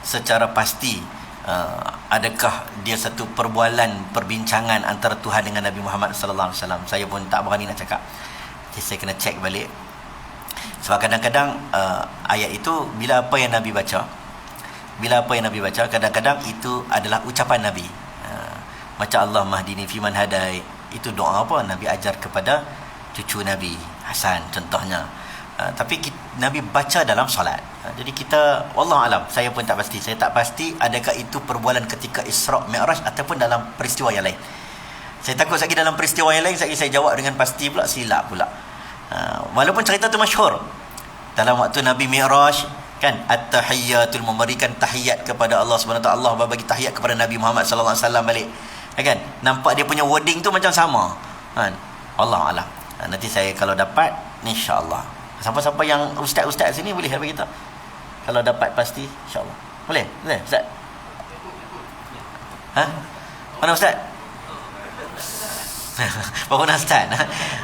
secara pasti adakah dia satu perbualan perbincangan antara Tuhan dengan Nabi Muhammad sallallahu alaihi wasallam. Saya pun tak berani nak cakap. Jadi saya kena cek balik. Sebab kadang-kadang ayat itu bila apa yang Nabi baca, kadang-kadang itu adalah ucapan Nabi. Macam Allah mahdini fiman hadai, itu doa apa Nabi ajar kepada cucu Nabi Hasan contohnya. Tapi Nabi baca dalam solat. Jadi kita wallahu alam, saya pun tak pasti. Saya tak pasti adakah itu perbualan ketika Isra Mi'raj ataupun dalam peristiwa yang lain. Saya takut lagi dalam peristiwa yang lain saya jawab dengan pasti pula, silap pula. Walaupun cerita tu masyhur. Dalam waktu Nabi Mi'raj kan, at-tahiyyatul, memberikan tahiyat kepada Allah Subhanahu Wa Taala. Allah bagi tahiyat kepada Nabi Muhammad sallallahu alaihi wasallam balik. Kan? Nampak dia punya wording tu macam sama. Kan? Allah alam. Nanti saya kalau dapat, insya-Allah. Siapa-siapa yang ustaz-ustaz sini boleh bagi kita. Kalau dapat pasti insya-Allah. Boleh? Boleh, ustaz? Ha? Mana ustaz? Baru nak start.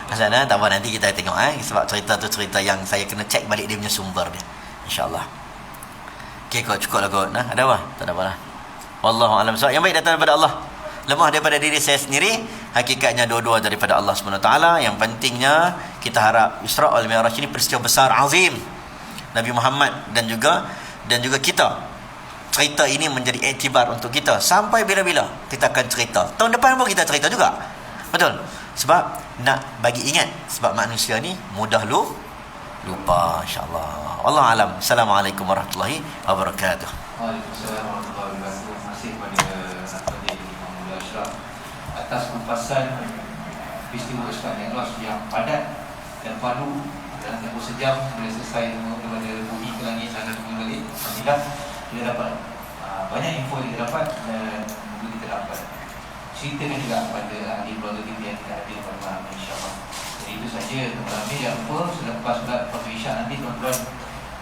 Ustaz, tak apa, nanti kita tengok sebab cerita tu cerita yang saya kena cek balik dia punya sumber dia. Insya-Allah. Okey, kau cukup lah kot. Ada apa? Tak ada apa lah. Wallahu a'lam. So, yang baik datang daripada Allah. Lemah daripada diri saya sendiri, hakikatnya dua-dua daripada Allah SWT. Yang pentingnya kita harap Isra wal Mi'raj ini peristiwa besar azim Nabi Muhammad dan juga kita. Cerita ini menjadi iktibar untuk kita sampai bila-bila kita akan cerita. Tahun depan pun kita cerita juga. Betul? Sebab nak bagi ingat, sebab manusia ni mudah lupa, insya-Allah. Wallahu alam. Assalamualaikum warahmatullahi wabarakatuh. Waalaikumsalam warahmatullahi wabarakatuh. Terima kasih kepada Sahabat Imam Mulia Ashraf atas kupasan peristiwa Isra' Mi'raj yang padat dan padu dalam tempoh sejam boleh selesai daripada bumi ke langit dan kembali. Alhamdulillah kita dapat banyak info yang kita dapat dan kita dapat ceritakan juga kepada ahli keluarga kita yang tidak hadir pada malam ini, insya-Allah. Jadi itu saja tuan-tuan. Jangan lupa selepas solat Fardhu Isya nanti tuan-tuan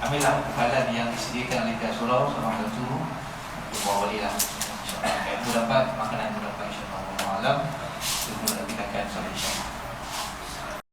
ambillah bekalan yang disediakan oleh pihak surau sama ada tu untuk bawa balik lah, insya-Allah. Itu dapat makanan itu dapat, insya-Allah. Wallahu a'lam. Kita akan sampai insya-Allah.